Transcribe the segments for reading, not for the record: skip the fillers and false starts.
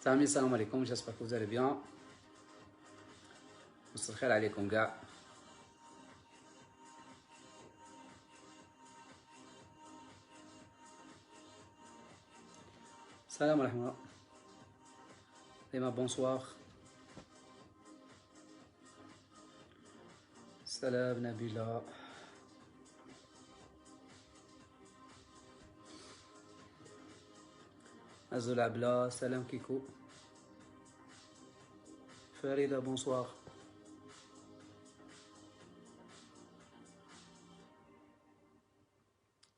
Salut, salam alaikum, j'espère que vous allez bien. مساء الخير عليكم كاع. Salam alaikum. Emma, bonsoir. Salam Nabila. Azul Abla, salam Kiko. Farida, bonsoir.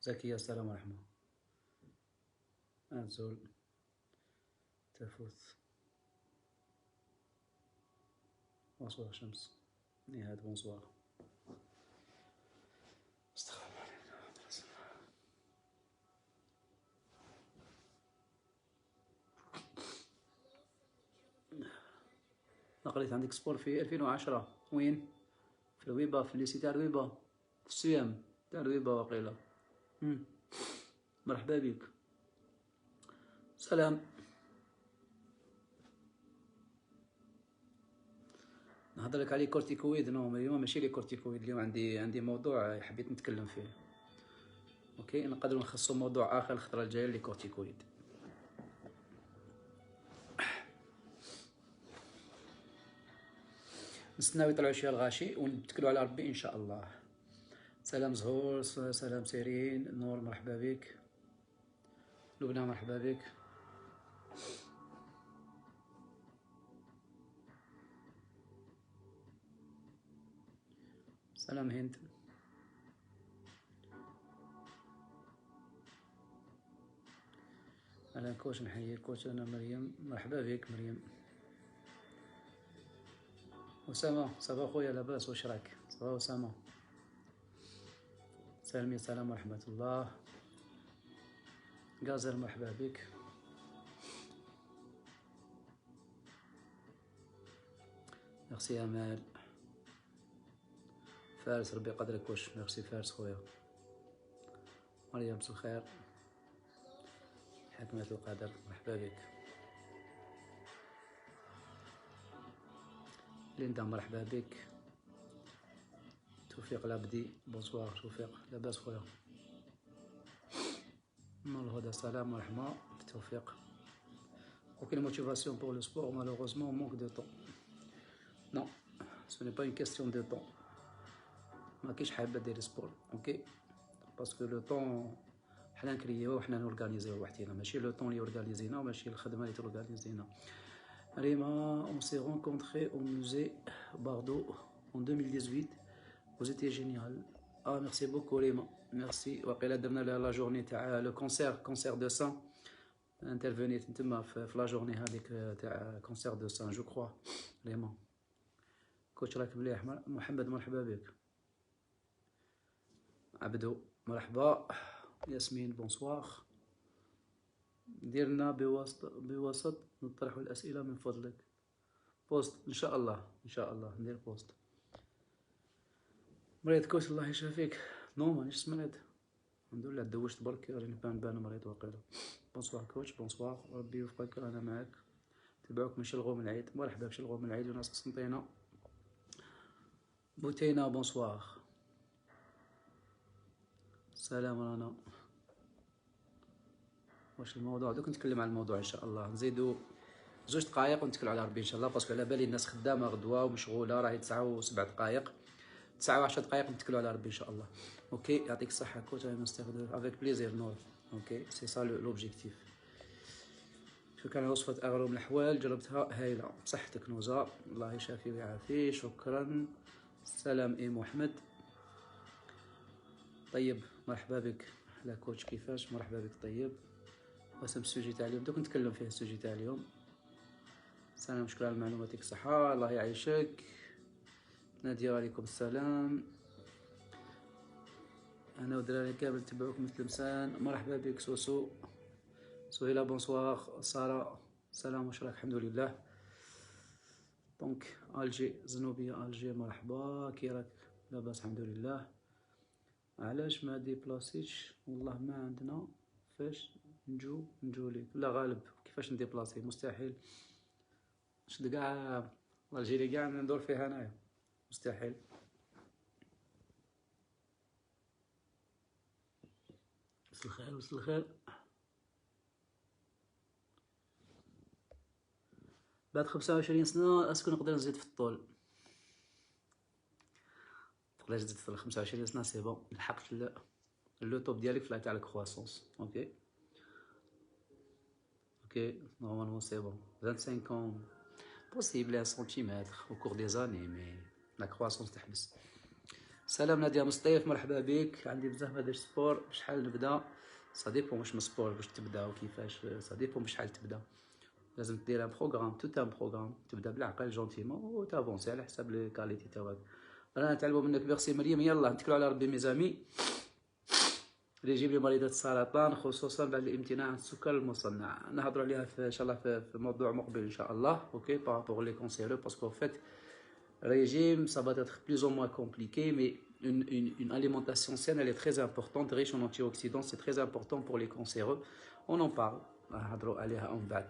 Zakia, salam alaikum. Azul. تفوت. Bonsoir Shams. Nihad, bonsoir. قريت عندك سبور في 2010 وين؟ في الويبا، في الليسي تاع الويبا، في السيام تاع الويبا وقيلا. مرحبا بك. سلام. نهضر لك على كورتيكويد. نو اليوم ماشي لي كورتيكويد، اليوم عندي موضوع حبيت نتكلم فيه. اوكي، نقدروا نخصصوا موضوع اخر الخطره الجايه لي كورتيكويد. نستناو يطلعوا شويه الغاشي ونتكلوا على ربي ان شاء الله. سلام زهور، سلام سيرين، نور مرحبا بك. لبنى مرحبا بك. سلام هند. اهلا كوش، نحييك كوش. انا مريم، مرحبا بك مريم. أسامة، صباح خويا، لاباس؟ واش راك؟ صباح أسامة. سلمي، سلام ورحمة الله. غازر مرحبا بك. ميرسي امال. فارس، ربي يقدرك واش. ميرسي فارس خويا. مريم مساء الخير. حكمة القدر مرحبا بك. ليندا مرحبا بك. توفيق العبدي، بونسوار توفيق، لاباس خويا؟ نور الهدى، سلام ورحمة. توفيق. Aucune motivation pour le sport, malheureusement, on manque de temps. Non, ce n'est pas une question de temps. ما كاينش حابة دير سبور، اوكي؟ باسكو لو طون حنا نكريوه وحنا نورغانيزيوه وحدينا، ماشي لو طون اللي يورغانيزينا وماشي الخدمة اللي تورغانيزينا. ريما، on s'est rencontrés au musée Bardo en 2018. Vous étiez génial. Ah, merci beaucoup Rima. Merci. وقيلا درنا لا جورني تاع لو كونسير دو سان. انترفينيت نتما في لا جورني هذيك تاع كونسير دو سان جو كخوا. ريما كوتش راك مليح. محمد مرحبا بك. عبدو مرحبا. ياسمين بونسوار. ديرنا بوسط نطرحوا الأسئلة من فضلك. بوست إن شاء الله، إن شاء الله ندير بوست. مريض كوتش الله يشافيك؟ نو مانيش مريض الحمد لله، دوشت برك راني بان مريض وقيلا. بونسوار كوتش، بونسوار، ربي يوفقك، أنا معاك. تبعوك من شلغوم العيد. مرحبا بشلغوم العيد وناس قسنطينة. بوتينا بونسوار. سلام رانا. واش الموضوع؟ دوك نتكلم على الموضوع ان شاء الله. نزيدو 2 دقائق ونتكلوا على ربي ان شاء الله، باسكو على بالي الناس خدامه غدوه ومشغوله. راهي 9 و7 دقائق، 9 و 10 دقائق نتكلوا على ربي ان شاء الله. اوكي، يعطيك الصحه كوتش. انا نستافد افيك بليزير نور. اوكي، سي سا لوبجيكتيف. شكرا على وصفه اغرب الاحوال، جربتها هايله. بصحتك نوزا، الله يشافي ويعافي. شكرا. سلام ام احمد. طيب مرحبا بك. لا كوتش كيفاش؟ مرحبا بك. طيب واسم السوجي تاع اليوم دوك نتكلم فيه. السوجي تاع اليوم. سلام، شكرا على معلوماتك، صحة، الله يعيشك. نادية عليكم السلام. أنا ودراري كامل تبعوك مثل مسان. مرحبا بك سوسو. سهيلة بونسوار. سارة سلام، واش راك؟ الحمد لله. دونك ألجي زنوبية، ألجي مرحبا، كي راك؟ لاباس الحمد لله. علاش ما ديبلاسيتش؟ والله ما عندنا فاش نجو ليك لا غالب. كيفاش نديبلاصي؟ مستحيل. شد كاع الجيري كاع ندور فيها انايا، مستحيل. وصل الخير وصل الخير. بعد 25 سنة اسكو نقدر نزيد في الطول؟ تقدر تزيد في 25 سنة سي بون، لحقت لو توب ديالك في لا تاع الكرواسونس. اوكي اوكي نورمالمون سي بون. 25 ans possible 1 سنتيمتر au cours des années mais la croissance تحبس. سلام نادية مصطيف، مرحبا بك. عندي بزاف ما نديرش سبور، بشحال نبدا؟ سا ديبون واش من سبور باش تبدا وكيفاش، سا ديبون بشحال تبدا. لازم دير ان بروغرام، توت ان بروغرام، تبدا بالعقل جونتيمون و تافونسي على حساب الكاليتي تاعك. رانا نتعلموا منك. ميرسي مريم. يلا نتكلوا على ربي ميزامي. اللي يجيب لي مريضة السرطان خصوصا بعد الامتناع عن السكر المصنع، نهضروا عليها في ان شاء الله في موضوع مقبل ان شاء الله. اوكي بارابور لي كونسيرو باسكو فيت régime ça va être plus ou moins compliqué mais une alimentation saine elle est très importante, riche en antioxydants, c'est très important pour les cancéreux. on en parle نهضروا عليها من بعد.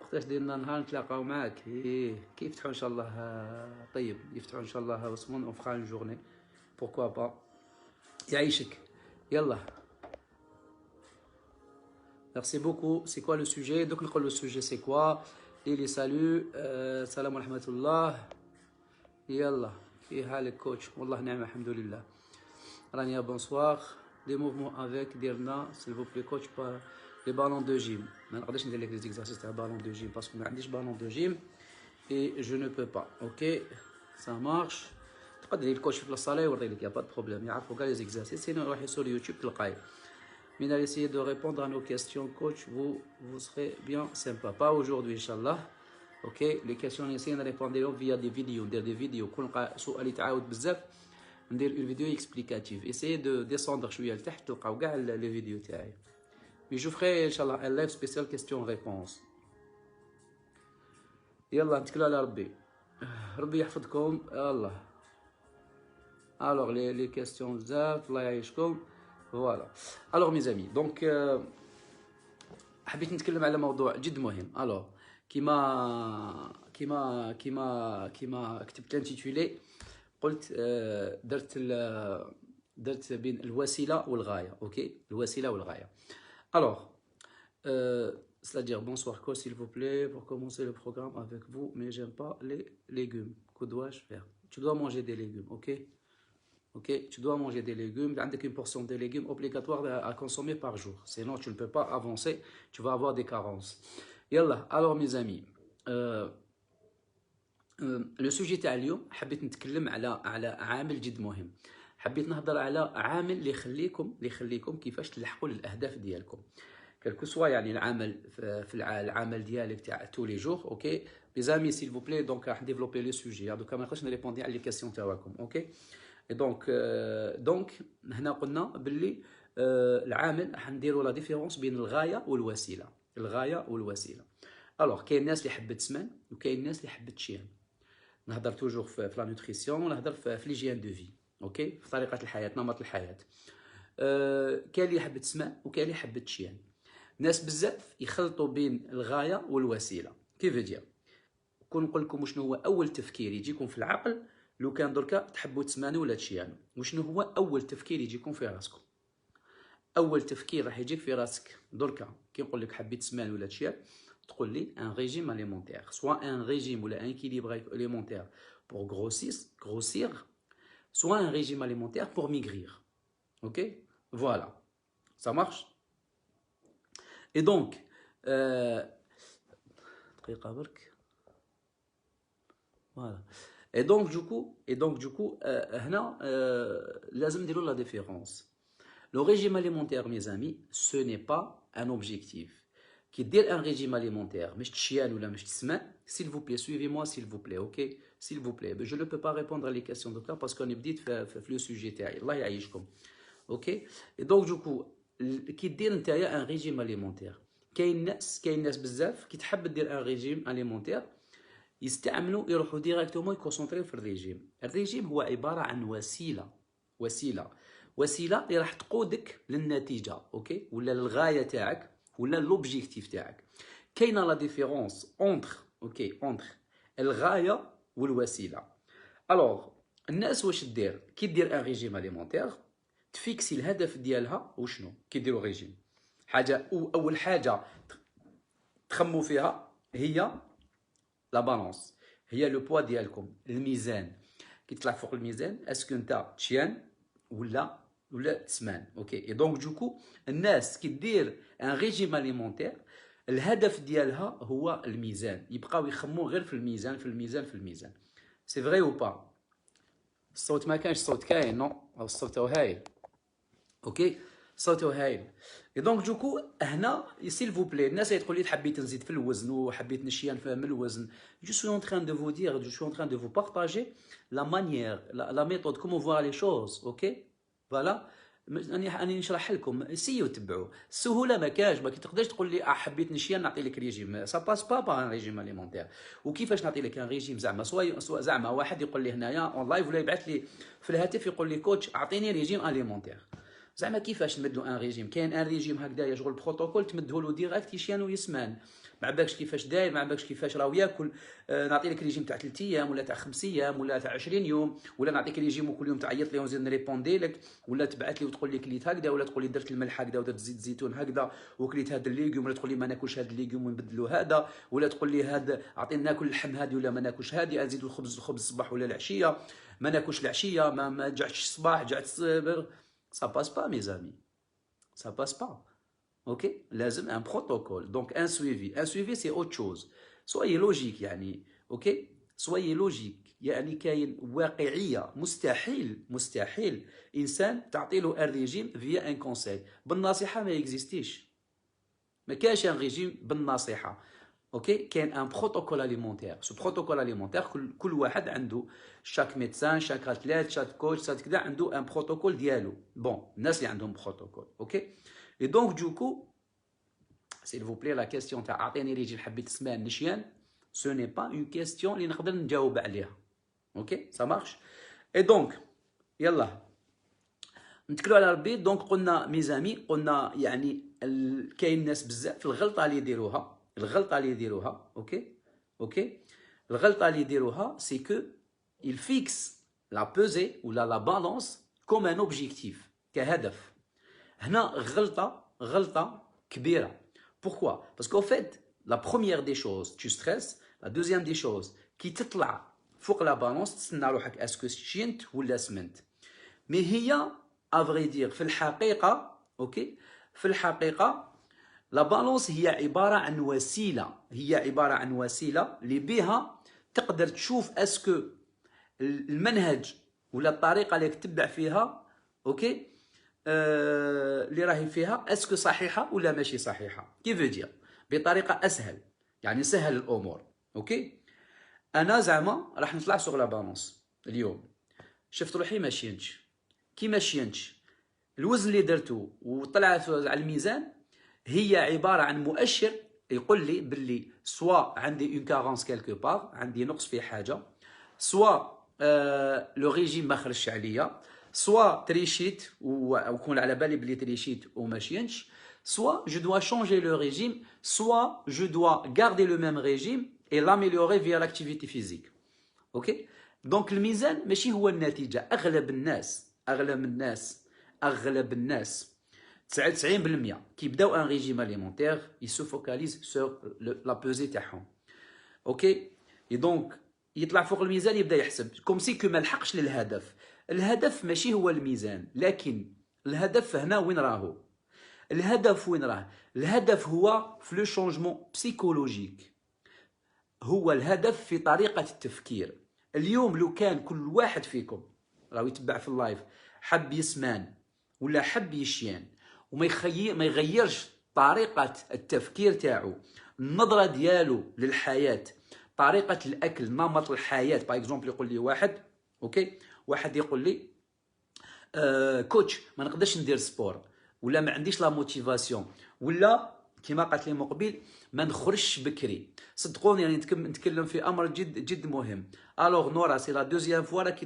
وقتاش ديرنا نهار نتلاقاو معاك؟ كي يفتحوا ان شاء الله. طيب يفتحوا ان شاء الله وسمون اون فخا اون جورني بوركوا با. يعيشك. يلا merci beaucoup. c'est quoi le sujet؟ دوك نقول le sujet c'est quoi. ليلي سالو. السلام ورحمة الله. يلا كي حالك كوتش؟ والله نعم الحمد لله. رانيا بونسوار. لي موفمون افيك ديرنا سيل فو بلي كوتش با لي بالون دو جيم. ما نقدرش ندير لك لي زيكزارسيس تاع بالون دو جيم باسكو ما عنديش بالون دو جيم اي جو نو بو با. اوكي سا مارش. تقدر لي الكوتش في الصاله يوري لك، يا با دو بروبليم، يعرفوا كاع لي زيكزارسيس. سينو روحي سور يوتيوب تلقاي. Mais essayez de répondre à nos questions, coach. Vous serez bien sympa. Pas aujourd'hui, Inch'Allah. Ok. Les questions, essayez de répondre via des vidéos. Des vidéos. Quand on a تعاود بزاف ندير une vidéo explicative. Essayez de descendre شوية لتحت تلقاو كاع les vidéos تاعي. Mais je ferai Inch'Allah un live spécial questions-réponses. يلا نتكلوا على ربي. ربي يحفظكم. الله. Alors les questions بزاف. الله يعيشكم. Voilà. Alors mes amis, donc حبيت نتكلم على موضوع جد مهم. alors كيما كتبت لانتيتولي قلت درت بين الوسيله والغايه. اوكي الوسيله والغايه. alors c'est-à-dire bonsoir coach s'il vous plaît pour commencer le programme avec vous mais j'aime pas les légumes. Que dois-je faire? Tu dois manger des légumes. ok. Ok, tu dois manger des légumes. Tu as une portion de légumes obligatoire à consommer par jour. Sinon, tu ne peux pas avancer. Tu vas avoir des carences. Yallah, alors mes amis, le sujet تاع اليوم حبيت نتكلم على عامل جد مهم. حبيت نهضر على عامل اللي يخليكم كيفاش تلحقوا للاهداف ديالكم. كلكو سوا يعني العمل في العمل ديالك تاع تو لي جور. اوكي les amis s'il vous plaît donc راح ديفلوبي لو سوجي دوكا ما نقدرش نريبوندي على لي كيسيون تاعكم. اوكي دونك هنا قلنا باللي العامل راح نديروا لا ديفيرونس بين الغايه والوسيله. الغايه والوسيله. الوغ كاين الناس اللي حبت تسمن وكاين الناس اللي حبت تشيان. نهضر توجور في لا نوتريسيون ونهضر في ليجيان دو في. اوكي في طريقه الحياه، نمط الحياه. كاين اللي حبت تسمن وكاين اللي حبت تشيان. ناس بزاف يخلطوا بين الغايه والوسيله. كيف دير كون نقول لكم شنو هو اول تفكير يجيكم في العقل لو كان دركا تحبوا تسمانوا ولا تشيانوا، وشنو هو اول تفكير يجيكم في راسكم؟ اول تفكير راح يجيك في راسك دركا كي نقول لك حبيت تسمان ولا تشيان تقول لي ان ريجيم اليمونتير، سوا ان ريجيم ولا ان كيليبر اليمونتير pour grossir soit un régime alimentaire pour maigrir. Ok, voilà, ça marche. Et donc دقيقه برك. voilà. Et donc du coup هنا لازم نديروا la différence. Le régime alimentaire mes amis ce n'est pas un objectif. Qui dit un régime alimentaire مش تشيان ولا مش تسمع s'il vous plaît suivez-moi s'il vous plaît. ok s'il vous plaît. je ne peux pas répondre à les questions de cas parce qu'on est بديت في le sujet تاعي. الله يعيشكم. ok. Et donc du coup كي دير نتايا un régime alimentaire كاين ناس بزاف كي تحب دير un régime alimentaire يستعملوا يروحوا ديريكتومون يكونسونطريو في الريجيم. الريجيم هو عباره عن وسيله وسيله اللي راح تقودك للنتيجه، اوكي، ولا للغايه تاعك ولا لوبجيكتيف تاعك. كاينه لا ديفيرونس اونتر، اوكي، اونتر الغايه والوسيله. الوغ الناس واش دير كي دير ان ريجيم اليمونتير، تفيكسي الهدف ديالها وشنو كي ديروا ريجيم. حاجه اول حاجه تخموا فيها هي لا بالونس، هي لو بوا ديالكم، الميزان. كي تطلع فوق الميزان اسكو انت تشيان ولا تسمان، اوكي. اي دونك دوكو الناس كي دير ان ريجيم اليمونتير الهدف ديالها هو الميزان، يبقاو يخموا غير في الميزان في الميزان في الميزان. سي فري او با؟ الصوت ما كانش، الصوت كاين نو، او الصوت هايل، اوكي، صوته هايل. اي دونك دوكو هنا سيل فو بلي الناس اللي تقول لي حبيت نزيد في الوزن وحبيت نشيان من الوزن، جو سوي اون تران دو فو دير، جو سوي اون تران دو فو بارطاجي لا مانيير لا ميثود كومون فوار لي شوز، اوكي. فوالا راني نشرح لكم، سيو تبعوا. السهوله ما كاش، ما تقدرش تقول لي حبيت نشيان نعطي لك ريجيم، سا باس با با ان ريجيم اليمونتير. وكيفاش نعطي لك ان ريجيم؟ زعما سواء زعما واحد يقول لي هنايا اون لايف ولا يبعث لي في الهاتف يقول لي كوتش اعطيني ريجيم اليمونتير. زعما كيفاش نمدو ان ريجيم؟ كاين ان ريجيم هكذايا شغل بروتوكول تمدهولو ديريكت يشيان ويسمان، ما عباكش كيفاش داير، ما عباكش كيفاش راهو ياكل. نعطي لك ريجيم تاع 3 ايام ولا تاع 5 ايام ولا تاع 20 يوم، ولا نعطيك ريجيم وكل يوم تعيط لي ونزيد نريبوندي لك، ولا تبعث لي وتقول لي كليت هكذا، ولا تقول لي درت الملح هكذا ودرت زيت زيتون هكذا وكليت هذا الليغوم، ولا تقول لي ما ناكلش هذا الليغوم ونبدلو هذا، ولا تقول لي هذا اعطيني ناكل اللحم هذه ولا ما ناكلش هذه، نزيدو الخبز الصباح ولا العشيه، ما ناكلش العشيه، ما جعتش الصباح جعت سا باس با مي زامي، ça passe pas. Ok, لازم un protocole, donc un suivi. Un suivi c'est autre chose. Soyez logique يعني, ok. Soyez logique يعني كاين واقعية. مستحيل إنسان تعطي له ان ريجيم فيا ان كونساي بالنصيحة، ما يكزيستيش. ما كاينش ان ريجيم بالنصيحة، اوكي. كاين ان بروتوكول اليمونتير. سو بروتوكول اليمونتير كل واحد عنده، شاك ميدسان، شاك اتليت، شاك كوتش، شاك كذا عنده ان بروتوكول ديالو. بون الناس اللي عندهم بروتوكول، اوكي. اي دونك دوكو سيل فو بلي لا كيستيون تاع اعطيني ريجيم حبيت تسمان نشيان، سو ني با اون كيستيون اللي نقدر نجاوب عليها، اوكي سا مارش. اي دونك يلا نتكلوا على ربي. دونك قلنا ميزامي، قلنا يعني كاين ناس بزاف الغلطه اللي يديروها، اوكي. الغلطه اللي يديروها سي كو il fixe la pesée ولا la balance comme un objectif كهدف. هنا غلطه كبيره. Pourquoi? Parce qu'en fait la première des choses tu stresses, la deuxième des choses كي تطلع فوق لا بالونس تسنى روحك اسكو شينت ولا سمنت. مي هي افري دير في الحقيقه، اوكي، في الحقيقه لا بالونس هي عباره عن وسيله، اللي بها تقدر تشوف اسكو المنهج ولا الطريقه اللي تتبع فيها، اوكي، اللي راهي فيها اسكو صحيحه ولا ماشي صحيحه. كيف دير بطريقه اسهل، يعني سهل الامور، اوكي. انا زعما راح نطلع سوغ لا بالونس اليوم، شفت روحي ما شينتش، كي ما شينتش الوزن اللي درته وطلعت على الميزان هي عباره عن مؤشر يقول لي باللي سوا عندي اون كارونس كالكو بار، عندي نقص في حاجه، سوا لو ريجيم ما خرجش عليا، سوا تريشيت وكون على بالي بلي تريشيت وما شينتش، سوا جو دوا شونجي لو ريجيم، سوا جو دوا غاردي لو ميم ريجيم اي لاميليوري فيا لاكتيفيتي فيزيك، اوكي. دونك الميزان ماشي هو النتيجه. اغلب الناس 99% كي يبداو ان ريجيم اليمونتير يسو فوكاليز سور لا بوزي تاعهم، اوكي. اي دونك يطلع فوق الميزان يبدا يحسب كوم سي كو ما لحقش للهدف. الهدف ماشي هو الميزان، لكن الهدف هنا وين راهو؟ الهدف هو في لو شونجمون بسيكولوجيك، هو الهدف في طريقه التفكير. اليوم لو كان كل واحد فيكم راهو يتبع في اللايف حب يسمان ولا حب يشيان وما يغيرش طريقه التفكير تاعو، النظره ديالو للحياه، طريقه الاكل، نمط الحياه. باغ اكزومبل يقول لي واحد، اوكي، واحد يقول لي كوتش ما نقدرش ندير سبور، ولا ما عنديش لا موتيفاسيون، ولا كما قالت لي مقبل ما نخرجش بكري. صدقوني يعني نتكلم في امر جد جد مهم. الوغ نورا سي لا دوزيام فوا راكي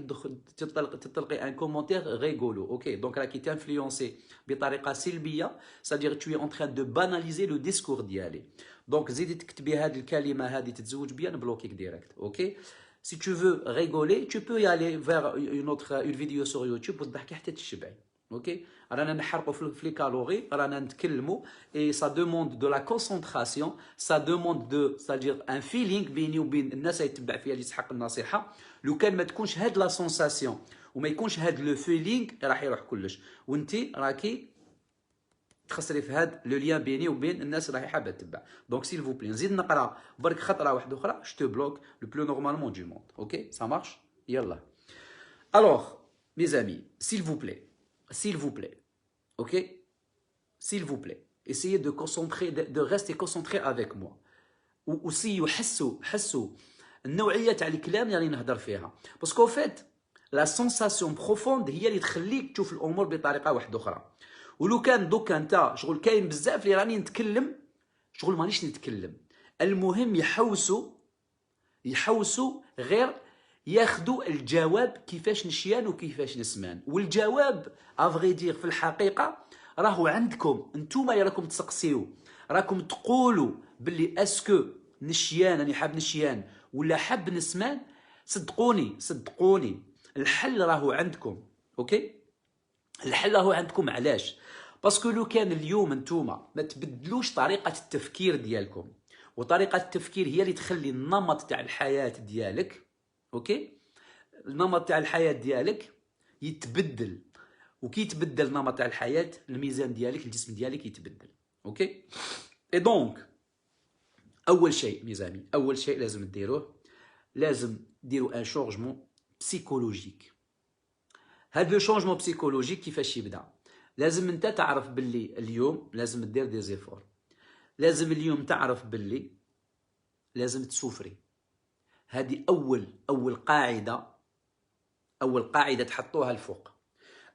تطلقي ان كومونتير غيغولو، اوكي دونك راكي تانفلونسي بطريقه سلبيه، سادير تو اون تران دو باناليزي لو ديسكور ديالي. دونك زيدي تكتبي هذه الكلمه هذه تتزوج بيا نبلوكيك ديريكت، اوكي. Si tu veux rigoler, tu peux y aller vers une vidéo sur YouTube وتضحكي حتى تشبعي. اوكي رانا نحرقوا في لي كالوري، رانا نتكلموا اي سا دوموند دو لا كونسونطراسيون، سا دوموند دو سادير ان فيلينغ بيني وبين الناس اللي يتبع فيها اللي تسحق النصيحه. لو كان ما تكونش هاد لا سونساسيون وما يكونش هاد لو فيلينغ راح يروح كلش، وانت راكي تخسري في هاد لو ليان بيني وبين الناس راهي حابه تتبع. دونك سيل فو بلي نزيد نقرا برك خطره واحده اخرى، جو تو بلوك لو بلو نورمالمون دو موند. اوكي سا مارش. يلا الوغ مي زامي سيل فو بلي، s'il vous plaît, ok, s'il vous plaît, essayez de concentrer, de rester concentré avec moi. aussi يحسوا النوعيه تاع الكلام اللي نهضر فيها، باسكو فيت لا سونساسيون بروفوند هي اللي تخليك تشوف الامور بطريقه واحده اخرى. ولو كان دوكا انت شغل كاين بزاف اللي راني نتكلم شغل مانيش نتكلم، المهم يحوسوا غير ياخذوا الجواب كيفاش نشيان وكيفاش نسمان. والجواب افغي دير في الحقيقه راهو عندكم انتوما اللي راكم تسقسيو، راكم تقولوا باللي اسكو نشيان راني حاب نشيان ولا حاب نسمان. صدقوني الحل راهو عندكم، اوكي الحل راهو عندكم. علاش؟ باسكو لو كان اليوم انتوما ما تبدلوش طريقه التفكير ديالكم، وطريقه التفكير هي اللي تخلي النمط تاع الحياه ديالك، اوكي النمط تاع الحياه ديالك يتبدل، وكي يتبدل النمط تاع الحياه الميزان ديالك الجسم ديالك يتبدل، اوكي. اي دونك اول شيء ميزاني، اول شيء لازم ديروه، لازم ديروا ان شونجمون بسيكولوجيك. هذا لو شونجمون بسيكولوجيك كيفاش يبدا؟ لازم انت تعرف باللي اليوم لازم دير دي زيفور، لازم اليوم تعرف باللي لازم تسوفري. هذه اول قاعده تحطوها الفوق.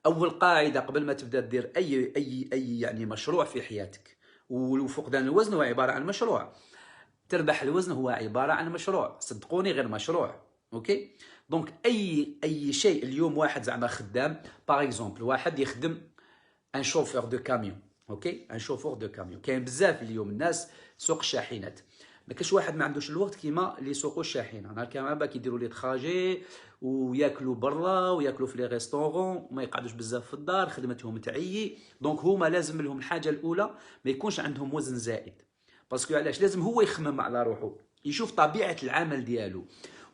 اول قاعده قبل ما تبدا دير اي يعني مشروع في حياتك. وفقدان الوزن هو عباره عن مشروع، تربح الوزن هو عباره عن مشروع، صدقوني غير مشروع، اوكي. دونك اي شيء اليوم واحد زعما خدام باغ اكزومبل، واحد يخدم ان شوفور دو كاميون، اوكي ان شوفور دو كاميون. كاين بزاف اليوم الناس سوق الشاحنات، ما كاش واحد ما عندوش الوقت كيما اللي يسوقوا الشاحنه. نهار كامل كيديروا لي تراجي وياكلوا برا وياكلوا في لي ريستورون وما يقعدوش بزاف في الدار، خدمتهم تعيي. دونك هما لازم لهم الحاجه الاولى ما يكونش عندهم وزن زائد. باسكو علاش؟ لازم هو يخمم على روحه، يشوف طبيعه العمل ديالو،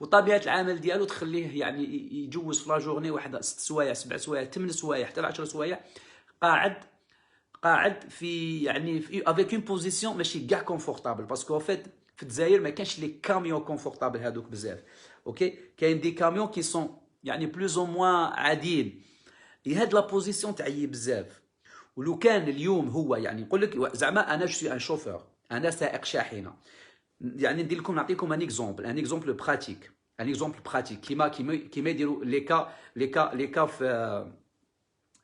وطبيعه العمل ديالو تخليه يعني يجوز في لا جورني واحد 6 سوايع 7 سوايع 8 سوايع حتى 10 سوايع قاعد في يعني في افيك اون بوزيسيون ماشي كاع كونفورتابل. باسكو فيت في الجزائر ما كانش لي كاميون كونفورتابل هذوك بزاف، اوكي. كاين دي كاميون كي سون يعني بلوز او موان عاديين. هاد لا بوزيسيون تعيي بزاف. ولو كان اليوم هو يعني يقول لك زعما انا جو ان شوفور، انا سائق شاحنه، يعني ندير لكم نعطيكم ان اكزومبل براتيك، كيما يديروا لي كا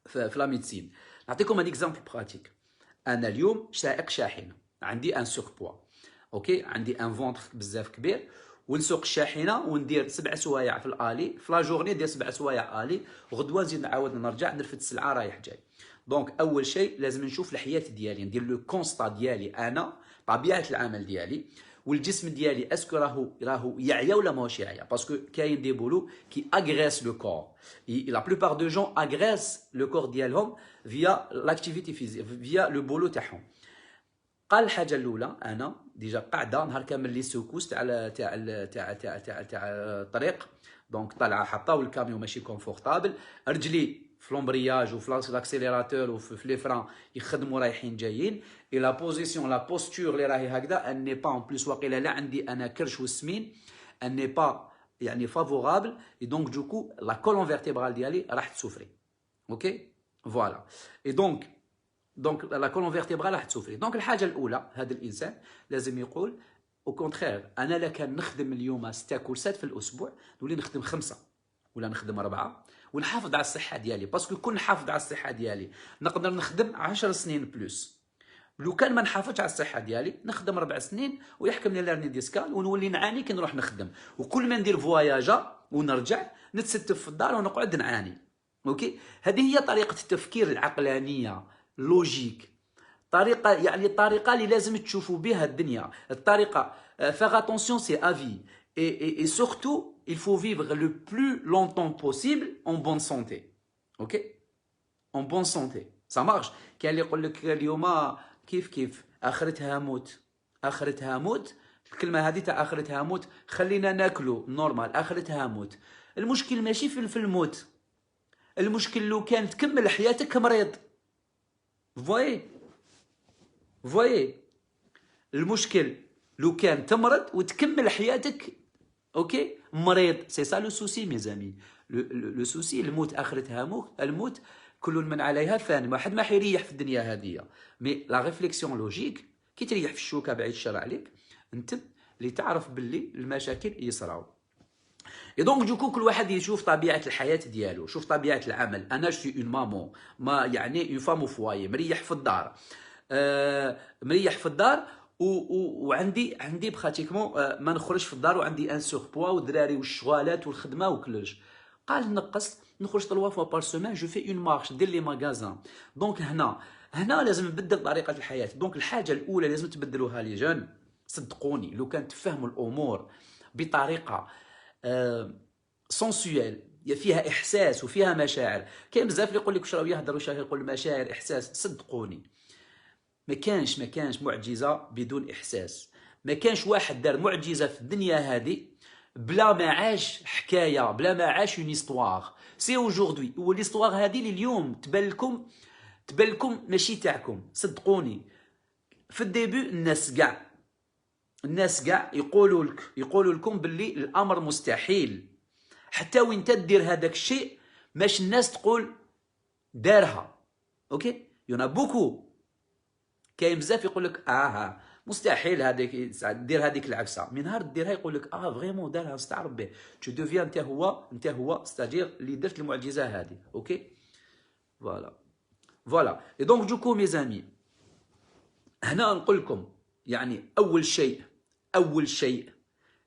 في لا ميديسين. نعطيكم ان اكزومبل براتيك. انا اليوم سائق شاحنه، عندي ان سور بوا، اوكي، عندي ان فونتر بزاف كبير، ونسوق الشاحنه وندير 7 سوايع في الالي، في لا جورني ندير 7 سوايع الي، وغدوه نزيد نعاود نرجع نرفد السلعه رايح جاي. دونك اول شيء لازم نشوف الحياه ديالي، ندير لو كونستا ديالي انا، طبيعه العمل ديالي، والجسم ديالي اسكو راهو يعيا ولا ماهوش يعيا. باسكو كاين دي بولو كي اغريس لو كور، لا بلوبار دو جون اغريس لو كور ديالهم فيا لاكتيفيتي فيزيك، فيا لو بولو تاعهم. قال الحاجه الاولى انا ديجا قاعده نهار كامل لي سوكوس تاع الطريق، دونك طالعه حطاو الكاميون ماشي كونفورتابل، رجلي في لومبرياج وفي لاكسيليراتور وفي لي فران يخدموا رايحين جايين. اي لا بوزيسيون لا بوستور اللي راهي هكذا ان ني با اون بليس واقيلا لا عندي انا كرش والسمين، ان ني با يعني فافورابل. اي دونك دوكو لا كولون فيرتيبرال ديالي راح تسوفري، اوكي فوالا. اي دونك لا كولون فيرتيبرال راح تسوفري. دونك الحاجه الاولى هذا الانسان لازم يقول او كونترير، انا لا كان نخدم اليوم 6 كورسات في الاسبوع نولي نخدم 5 ولا نخدم 4 ونحافظ على الصحه ديالي. باسكو كون نحافظ على الصحه ديالي نقدر نخدم 10 سنين بلوس. لو كان ما نحافظش على الصحه ديالي نخدم 4 سنين ويحكم لي لارني ديسكال ونولي نعاني كي نروح نخدم، وكل ما ندير فواياجا ونرجع نتستف في الدار ونقعد نعاني. اوكي، هذه هي طريقه التفكير العقلانيه لوجيك، طريقه يعني الطريقه اللي لازم تشوفوا بها الدنيا، الطريقه faire attention c'est à vie et surtout il faut vivre le plus longtemps possible en bonne santé. OK en bonne santé ça marche. كاين اللي يقول لك اليوم كيف اخرتها موت، اخرتها موت، الكلمه هذه تاع اخرتها موت خلينا ناكلوا نورمال، اخرتها موت. المشكل ماشي في الموت، المشكل لو كان تكمل حياتك مريض. فوايي المشكل لو كان تمرض وتكمل حياتك اوكي مريض، سي سا لو سوسي ميزامي. لو سوسي الموت اخرتها الموت، كل من عليها فان، واحد ما حيريح في الدنيا هذه. مي لا ريفليكسيون لوجيك كي تريح في الشوكه بعيد الشر عليك انت اللي تعرف باللي المشاكل يصراو. اي دونك دوكو كل واحد يشوف طبيعه الحياه ديالو، شوف طبيعه العمل. انا شي اون مامون، ما يعني اون فام فوايي، مريح في الدار، مريح في الدار وعندي بخاتيكمون ما نخرجش في الدار، وعندي ان سور بوا والدراري والشغالات والخدمه وكلش. قال نقص نخرج 3 فوا بار سومان، جو في اون مارش ندير لي ماغازان. دونك هنا لازم نبدل طريقه الحياه. دونك الحاجه الاولى لازم تبدلوها لي جون، صدقوني لو كان تفهموا الامور بطريقه سونسويل فيها احساس وفيها مشاعر. كاين بزاف اللي يقول لك واش راه يهضر واش يقول مشاعر احساس، صدقوني ما كانش معجزه بدون احساس. ما كانش واحد دار معجزه في الدنيا هذه بلا ما عاش حكايه، بلا ما عاش اون هيستوار. سي اوجوردي وليستوار هذه اللي اليوم تبان لكم ماشي تاعكم. صدقوني في الديبي الناس كاع يقولوا لكم باللي الامر مستحيل، حتى وين تدير هذاك الشيء ماش الناس تقول دارها. اوكي يونا بوكو كاين بزاف يقول لك مستحيل هذيك دير هذيك العفسه، من نهار ديرها يقول لك فريمون دارها استعرب به، تو دوفيان انت هو ستادير اللي درت المعجزه هذه. اوكي فوالا اي دونك دوكو مي زامي، هنا نقول لكم يعني اول شيء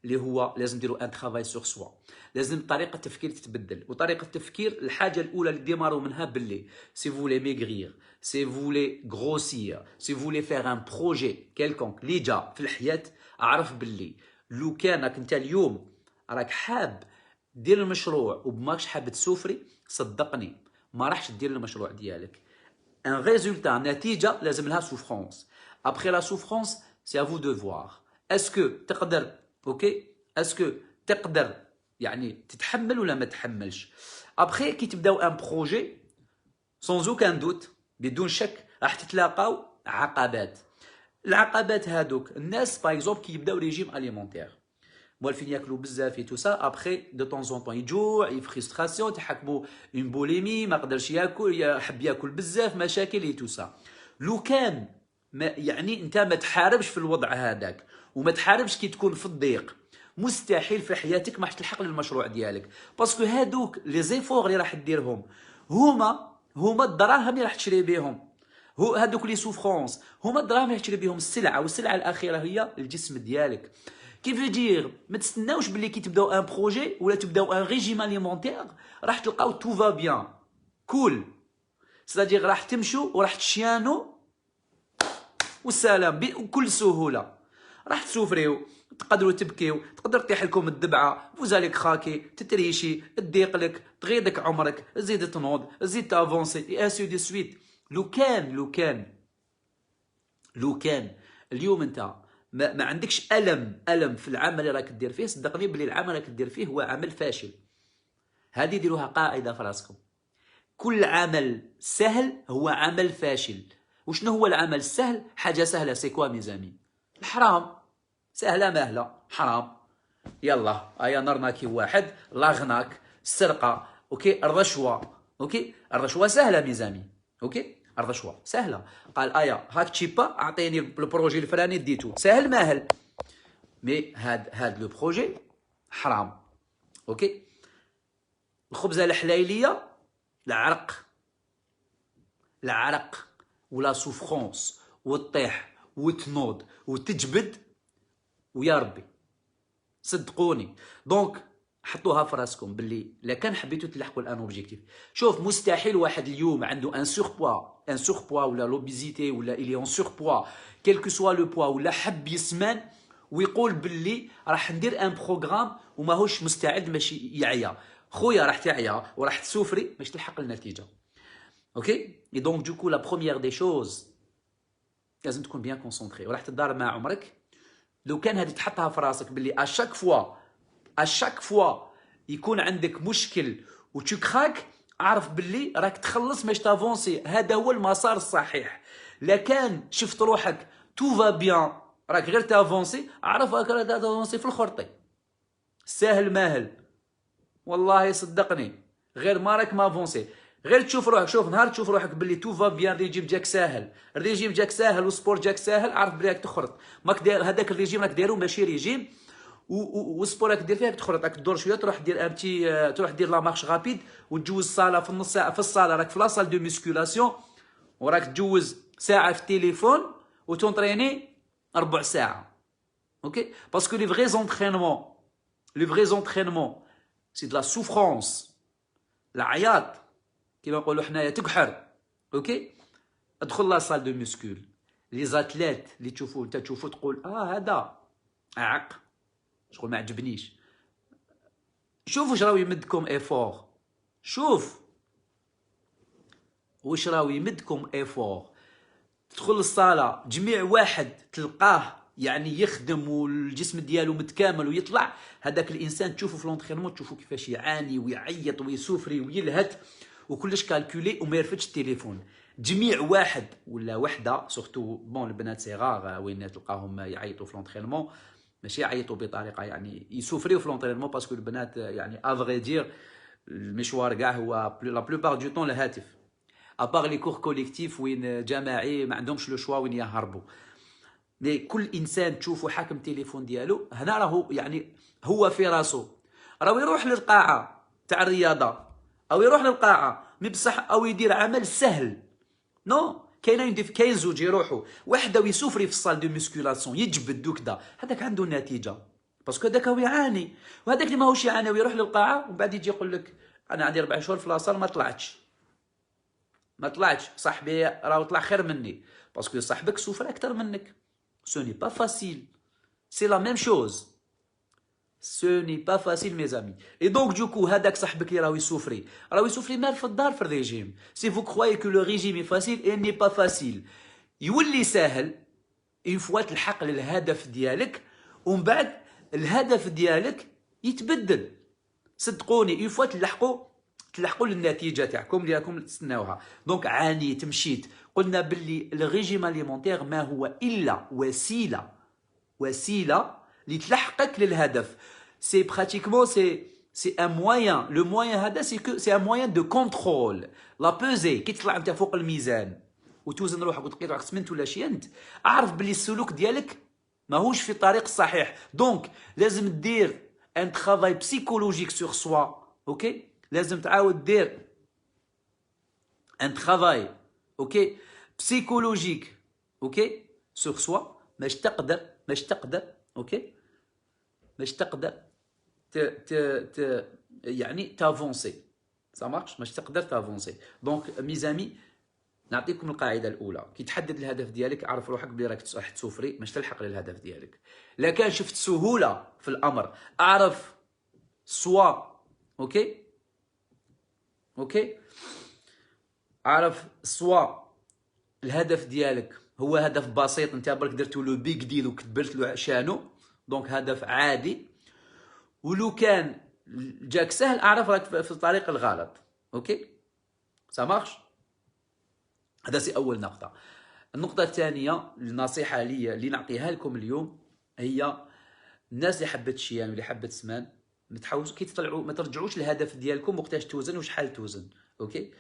اللي هو لازم نديرو ان ترافاي سور سوا، لازم طريقه التفكير تتبدل. وطريقه التفكير الحاجه الاولى اللي ديمارو منها باللي سي فولي ميغرير، سي فولي غروسير، سي فولي فيغ ان بروجي كيلكونك اللي جا في الحياه، اعرف باللي لو كانك انت اليوم راك حاب دير المشروع وماكش حاب تسوفري، صدقني ما راحش دير المشروع ديالك. ان ريزولتا نتيجه لازم لها سوفرونس. ابخي لا سوفرونس سي افو دو فوار اسكو تقدر. اوكي اسكو تقدر يعني تتحمل ولا ما تحملش. ابخي كي تبداو ان بروجي سون اوكان دوت بدون شك راح تتلاقاو عقبات. العقبات هادوك الناس باغ اكزومبل كي يبداو ريجيم اليمونتير موالفين ياكلوا بزاف تو سا، ابخي دو طون زون طون يجوع يفريستراسيون تحكموا اون بوليمي، ما قدرش ياكل، حب ياكل بزاف، مشاكل تو سا. لو كان ما يعني انت ما تحاربش في الوضع هذاك وما تحاربش كي تكون في الضيق، مستحيل في حياتك ما تلحق للمشروع ديالك. باسكو هادوك لي زيفور اللي راح ديرهم هما الدراهم اللي راح تشري بهم، هادوك لي سوفرونس هما الدراهم اللي راح تشري بهم السلعه، والسلعه الاخيره هي الجسم ديالك. كيف دير ما تستناوش باللي كي تبداو ان بروجي ولا تبداو ان ريجيم اليمونتير راح تلقاو تو فا بيان كول، سادير راح تمشوا وراح تشيانوا والسلام بكل سهوله. راح تسوفريو، تقدروا تبكيو، تقدر تطيح لكم الدبعه، فوزاليك خاكي تتريشي، تضيق لك، تغيدك عمرك، تزيد تنوض، تزيد تافونسي اي اسيو دي سويت. لو كان اليوم انت ما عندكش الم في العمل اللي راك دير فيه، صدقني بلي العمل اللي راك دير فيه هو عمل فاشل. هذه ديروها قاعده في راسكم، كل عمل سهل هو عمل فاشل. وشنو هو العمل السهل؟ حاجه سهله سي كوا ميزامي؟ الحرام. سهله ماهله حرام. يلا ايا نرناكي واحد لاغناك، السرقه، اوكي، الرشوه، اوكي، الرشوه سهله ميزامي، اوكي، الرشوه سهله. قال ايا هاك تشيبا اعطيني البروجي الفلاني ديتو، سهل ماهل. مي هاد لو بروجي حرام. اوكي، الخبزه الحليليه العرق ولا سوفرونس وتطيح وتنوض وتجبد، ويا ربي صدقوني. دونك حطوها في راسكم باللي لا كان حبيتوا تلحقوا الان اوبجيكتيف. شوف مستحيل واحد اليوم عنده ان سور بوا ولا لوبيزيتي ولا الي اون سور بوا كيل كو سوا لو بوا ولا حب يسمان ويقول باللي راح ندير ان بروغرام وماهوش مستعد باش يعيا. خويا راح تعيا وراح تسوفري باش تلحق النتيجه. اوكي اي دونك دوكو لا بروميير دي شوز لازم تكون بيان كونسونطري وراح تدار مع عمرك. لو كان هذه تحطها في راسك باللي اشاك فوا يكون عندك مشكل وتكراك، اعرف باللي راك تخلص باش تافونسي. هذا هو المسار الصحيح. لا كان شفت روحك تو فا بيان راك غير تافونسي، اعرف راك تافونسي في الخرطي ساهل ماهل. والله صدقني غير ما راك ما افونسي، غير تشوف روحك. شوف نهار تشوف روحك باللي تو فا بيان، الريجيم جاك ساهل، الريجيم جاك ساهل والسبور جاك ساهل، عارف بلي راك تخرط. ماك داير هذاك الريجيم راك دايرو ماشي ريجيم، والسبور راك دير فيه راك تخرط، راك تدور شويه تروح دير امتي، تروح دير لا مارش رابيد وتجوز الصاله في النص ساعه في الصاله راك في لاصال دو ميسكولاسيون، وراك تجوز ساعه في التليفون وتونطريني ربع ساعه. اوكي باسكو لي فغي زونترينمون سي دو لا سوفرونس، العياط كيما نقولوا حنايا تكحر. اوكي ادخل لا سال دو ميسكول. لي زاتليت اللي تشوفوا انت تشوفوا تقول هذا اعق، شغل ما عجبنيش. شوف واش راهو يمدكم ايفور، شوف واش راهو يمدكم ايفور. تدخل للصاله جميع واحد تلقاه يعني يخدم والجسم ديالو متكامل ويطلع، هذاك الانسان تشوفه في لونترينمون تشوفه كيفاش يعاني ويعيط ويسوفري ويلهث وكلش كالكولي وما يرفدش التليفون. جميع واحد ولا وحده سورتو بون البنات صغار وين تلقاهم يعيطوا في لونترينمون، ماشي يعيطوا بطريقه يعني يسوفريو في لونترينمون باسكو البنات يعني افغي دير المشوار كاع هو لا بلوبار دو طون الهاتف، ابار لي كور كوليكتيف وين جماعي ما عندهمش لو شوا وين يهربوا. مي كل انسان تشوفوا حاكم تليفون ديالو هنا راهو يعني هو في راسو راهو يروح للقاعه تاع الرياضه او يروح للقاعه مي بصح او يدير عمل سهل. نو كاين زوج يروحوا وحده ويسوفري في الصال دو ميسكولاسيون يجبد وكذا، هذاك عنده النتيجه باسكو هذاك هو يعاني، وهذاك اللي ماهوش يعاني ويروح للقاعه ومن بعد يجي يقول لك انا عندي 4 شهور في لاصال ما طلعتش صاحبي راهو طلع خير مني، باسكو صاحبك سوفر اكثر منك. Ce n'est pas facile. C'est la même chose. Ce n'est pas facile mes amis. Et donc du coup هذاك صاحبك اللي راهو يسوفري مال في الدار في الريجيم. Si vous croyez que le régime est facile, il n'est pas facile. يولي ساهل une fois تلحق للهدف ديالك ومن بعد الهدف ديالك يتبدل. صدقوني une fois تلحقوا للنتيجه تاعكم اللي راكم تستناوها. دونك عانيت مشيت. قلنا باللي الريجيم اليمونتير ما هو الا وسيله لتلحقك للهدف. سي براتيكمون سي ان موان. لو موان هذا سي ان موان دو كونترول. لا بوزي كي تطلع انت فوق الميزان وتوزن روحك وتلقى روحك سمنت ولا شينت، اعرف باللي السلوك ديالك ماهوش في الطريق الصحيح. دونك لازم دير ان ترافاي بسيكولوجيك سور سوا. اوكي لازم تعاود دير ان ترافاي اوكي بسيكولوجيك اوكي سور سوا باش تقدر اوكي باش تقدر يعني تافونسي سا مارش باش تقدر تافونسي. دونك ميزامي نعطيكم القاعده الاولى، كي تحدد الهدف ديالك اعرف روحك بلي راك تسوفري باش تلحق للهدف ديالك. لا كان شفت سهوله في الامر اعرف سوا اوكي اعرف سوا الهدف ديالك هو هدف بسيط انت برك درتو لو بيك ديل وكتبت له شانو، دونك هدف عادي. ولو كان جاك سهل اعرف راك في الطريق الغلط. اوكي سا مارش. هذا سي اول نقطه. النقطه الثانيه النصيحه لي اللي نعطيها لكم اليوم هي الناس اللي حبت شيان واللي حبت سمان ما تحاولوش كي تطلعوا ما ترجعوش للهدف ديالكم وقتاش توزن وشحال توزن. اوكي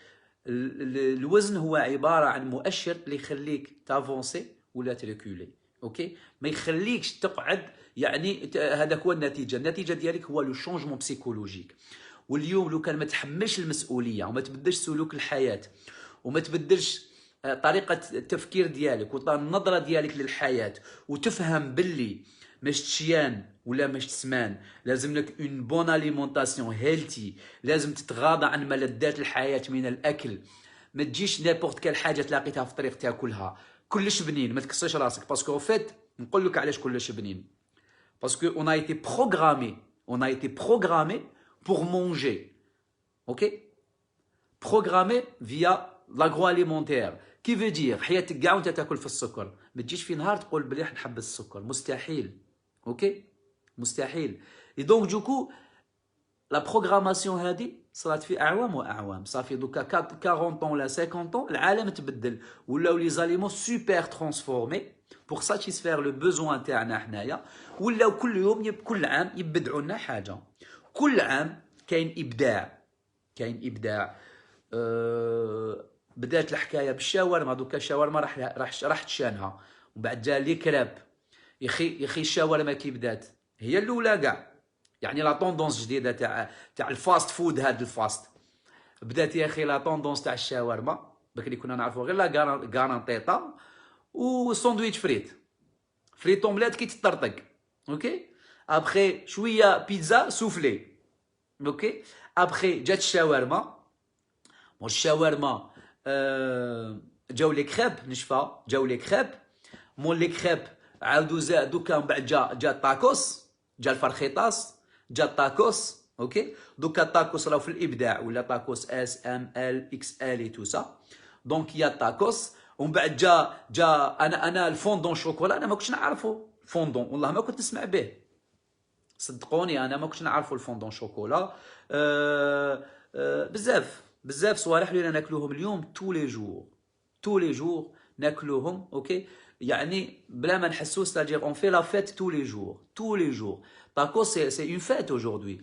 الوزن هو عباره عن مؤشر اللي يخليك تافونسي ولا تريكولي. اوكي ما يخليكش تقعد يعني هذاك هو النتيجه ديالك هو لو شونجمون بسيكولوجيك. واليوم لو كان ما تحملش المسؤوليه وما تبدلش سلوك الحياه وما تبدلش طريقه التفكير ديالك والنظره ديالك للحياه، وتفهم باللي مش تشيان ولا مش تسمان، لازم لك اون بون اليمونطاسيون هيلتي، لازم تتغاضى عن ملذات الحياه من الاكل. ما تجيش نيبورت كال حاجه تلاقيتها في الطريق تاكلها. كلش بنين، ما تكسرش راسك، باسكو او فيت نقول لك علاش كلش بنين. باسكو اون ايتي بروغرامي، اون ايتي بروغرامي بور مونجي. اوكي، بروغرامي فيا لاغرواليمونتير، كي في دير حياتك كاع وانت تاكل في السكر. ما تجيش في نهار تقول بلي راح نحبس السكر، مستحيل. اوكي، مستحيل. اي دونك دوكو لا بروغراماسيون هادي صرات في اعوام واعوام، صافي دوكا 40 طون ولا 50 طون العالم تبدل، ولاو لي زاليمون سوبر ترانسفورمي بور ساتيسفير لو بوزوان تاعنا حنايا، ولاو كل يوم كل عام يبدعوا لنا حاجه، كل عام كاين ابداع، كاين ابداع. بدات الحكايه بالشاورما، دوكا الشاورما راح تشانها، ومن بعد جا لي كراب. يخي الشاورما كي بدات هي الاولى كاع، يعني لا طوندونس جديده تاع الفاست فود. هاد الفاست بدات يا اخي لا طوندونس تاع الشاورما. بكري كنا نعرفوا غير لا غارانطيطا وساندويتش فريت اومليت كي تطرطق. اوكي، ابخي شويه بيتزا سوفلي. اوكي، ابخي جات الشاورما. الشاورما جاو لي كريب نشفى، جاو لي كريب. مول لي كريب عاودوا زادوا، كان بعد جا الطاكوس، جا الفرخيطاس، جا الطاكوس. اوكي، دوكا الطاكوس راهو في الابداع، ولا طاكوس اس ام ال اكس ال اي تو سا. دونك يا الطاكوس، ومن بعد جا انا الفوندون شوكولا. انا ما كنتش نعرفه الفوندون، والله ما كنت نسمع به، صدقوني انا ما كنتش نعرفه الفوندون شوكولا. بزاف صوالح اللي ناكلوهم اليوم تو لي جور ناكلوهم. اوكي، يعني بلا ما نحسو، ستادير اون في لا فيت تو لي جور. طاكوس سي اون فيت اوجوردي.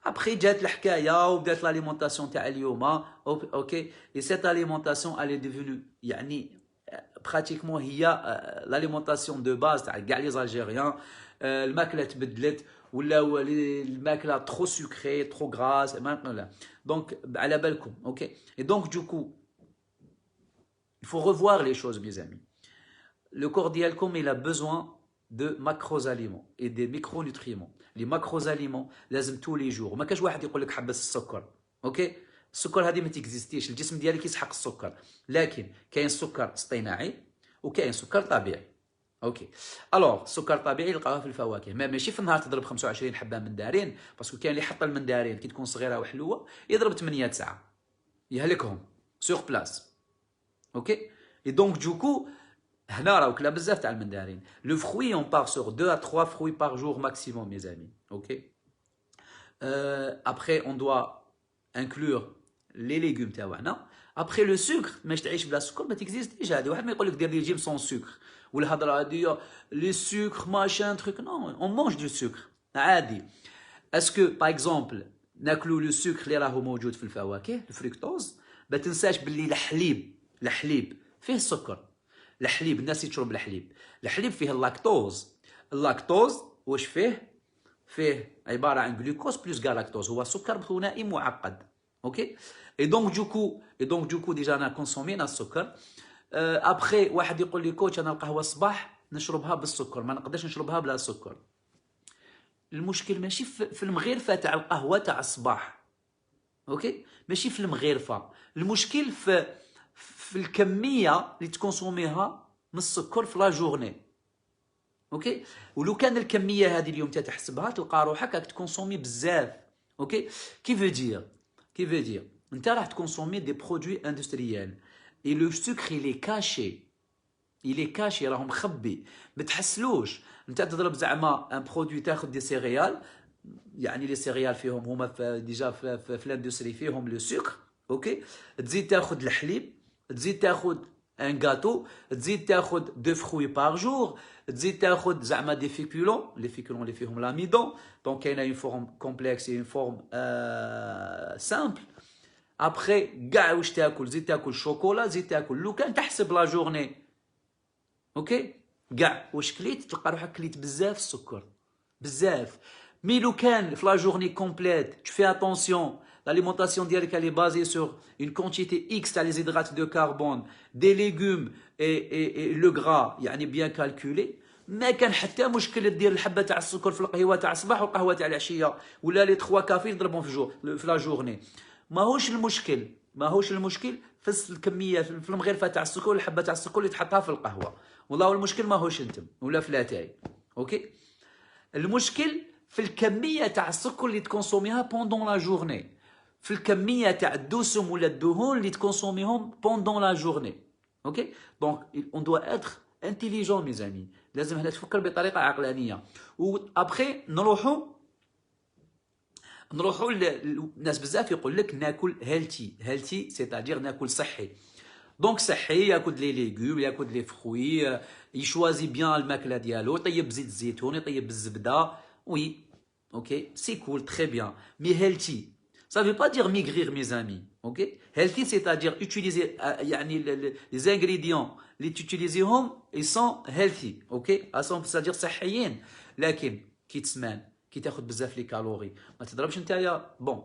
ابخي جات الحكايه وبدات لاليمونطاسيون تاع اليوم. اوكي، اي سيت اليمونطاسيون الي ديفونو يعني براتيكمون هي لاليمونطاسيون دو باز تاع كاع لي زالجيريان. الماكله تبدلت، ولاو الماكله ترو سكري ترو غراس، لا. دونك على بالكم. اوكي، اي دونك دوكو il faut revoir les choses mes amis. Le corps ديالكم il a besoin de macroaliments et des micronutriments. les macroaliments لازم tous les jours. ما كاش واحد يقول لك حبس السكر. اوكي، السكر هذه ما تكزيستيش، الجسم ديالك يسحق السكر، لكن كاين سكر اصطناعي وكاين سكر طبيعي. اوكي، الوغ السكر الطبيعي نلقاوه في الفواكه، ماشي في النهار تضرب 25 حبه مندارين، باسكو كاين اللي يحط المندارين كي تكون صغيره وحلوه يضرب 8 9 يهلكهم سور بلاس. اوكي، اي دونك دوكو هنا راهو كلا بزاف تاع المندارين. لو فروي اون بار سور 2 à 3 فروي بار جور ماكسيموم مي زامي. اوكي، ابخي اون دوا انكلور لي ليغوم تاعنا. ابخي لو سكر ماش تعيش بلا سكر ما تكزيستيش. هادي واحد ما يقول لك دير ريجيم سون سكر، والهضره هادي لي سكر ماشان تروك. نو، اون مونج دو سكر عادي. اسكو باغ اكزومبل ناكلو لو سكر اللي راهو موجود في الفواكه الفركتوز. ما تنساش باللي الحليب فيه السكر. الحليب الناس تشرب الحليب فيه اللاكتوز واش فيه عباره عن جلوكوز بلس غالاكتوز، هو سكر ثنائي معقد. اوكي، اي دونك دوكو ديجا انا كونسومينا السكر. ابخي واحد يقول لي كوتش انا القهوه الصباح نشربها بالسكر، ما نقدرش نشربها بلا سكر. المشكل ماشي في المغرفه تاع القهوه تاع الصباح. اوكي، ماشي في المغرفه، المشكل في الكميه اللي تكونسوميها من السكر في لا جورني. اوكي، ولو كان الكميه هذه اليوم تحسبها تلقى روحك راك تكونسومي بزاف. اوكي، كي فو دير انت راح تكونسومي دي برودوي اندستريال اي لو سكر il est caché راهو مخبي، ما تحسلوش. انت تضرب زعما ان برودوي تاخذ دي سيريال، يعني لي سيريال فيهم هما ديجا في الاندستري فيهم لو سكر. اوكي، تزيد تاخذ الحليب، تزيد تاخذ ان غاتو، تزيد تاخذ دو فروي بار جور، تزيد تاخذ زعما دي فيكولون، لي فيكولون اللي فيهم لاميدون. دونك كاينه اون فورم كومبلكس اون فورم سامبل. ابخي كاع واش تاكل، زيد تاكل شوكولا، زيد تاكل. لو كان تحسب لا جورني اوكي كاع واش كليت تلقى روحك كليت بزاف السكر بزاف. مي لو كان في لا جورني كومبليت tu fais attention l'alimentation ديالك elle est basée sur une quantité X تاع les hydrates de carbone, des légumes et le gras يعني bien calculé، ما كان حتى مشكل دير الحبه تاع السكر في القهوه تاع الصباح والقهوه تاع العشيه ولا لي 3 كافي تضربهم في لا جورني. ماهوش المشكل في الكميه في المغرفه تاع السكر والحبه تاع السكر اللي تحطها في القهوه، والله المشكل ماهوش انتم ولا في لاتاي. اوكي، المشكل في الكميه تاع السكر اللي تكونسوميها بوندون لا جورني، في الكميه تاع الدسم ولا الدهون اللي تكونسوميهم بوندون لا جورني. اوكي، دونك اون دوا اتر انتيليجون مي زامي، لازم هنا تفكر بطريقه عقلانيه. و ابخي نروحوا الناس بزاف يقول لك ناكل هيلتي سيتادير ناكل صحي. دونك صحي، ياكل لي ليغوم، ياكل لي فخوي، يشوازي بيان الماكله ديالو، يطيب بزيت الزيتون، يطيب بالزبده. وي اوكي سي كول تري بيان، مي هيلتي ça veut pas dire maigrir mes amis. ok healthy c'est-à-dire utiliser يعني les ingrédients اللي تutiliزيهم ils sont healthy. اوكي c'est-à-dire صحيين، لكن كي تسمان كي تاخذ بزاف لي كالوري ما تضربش نتايا بون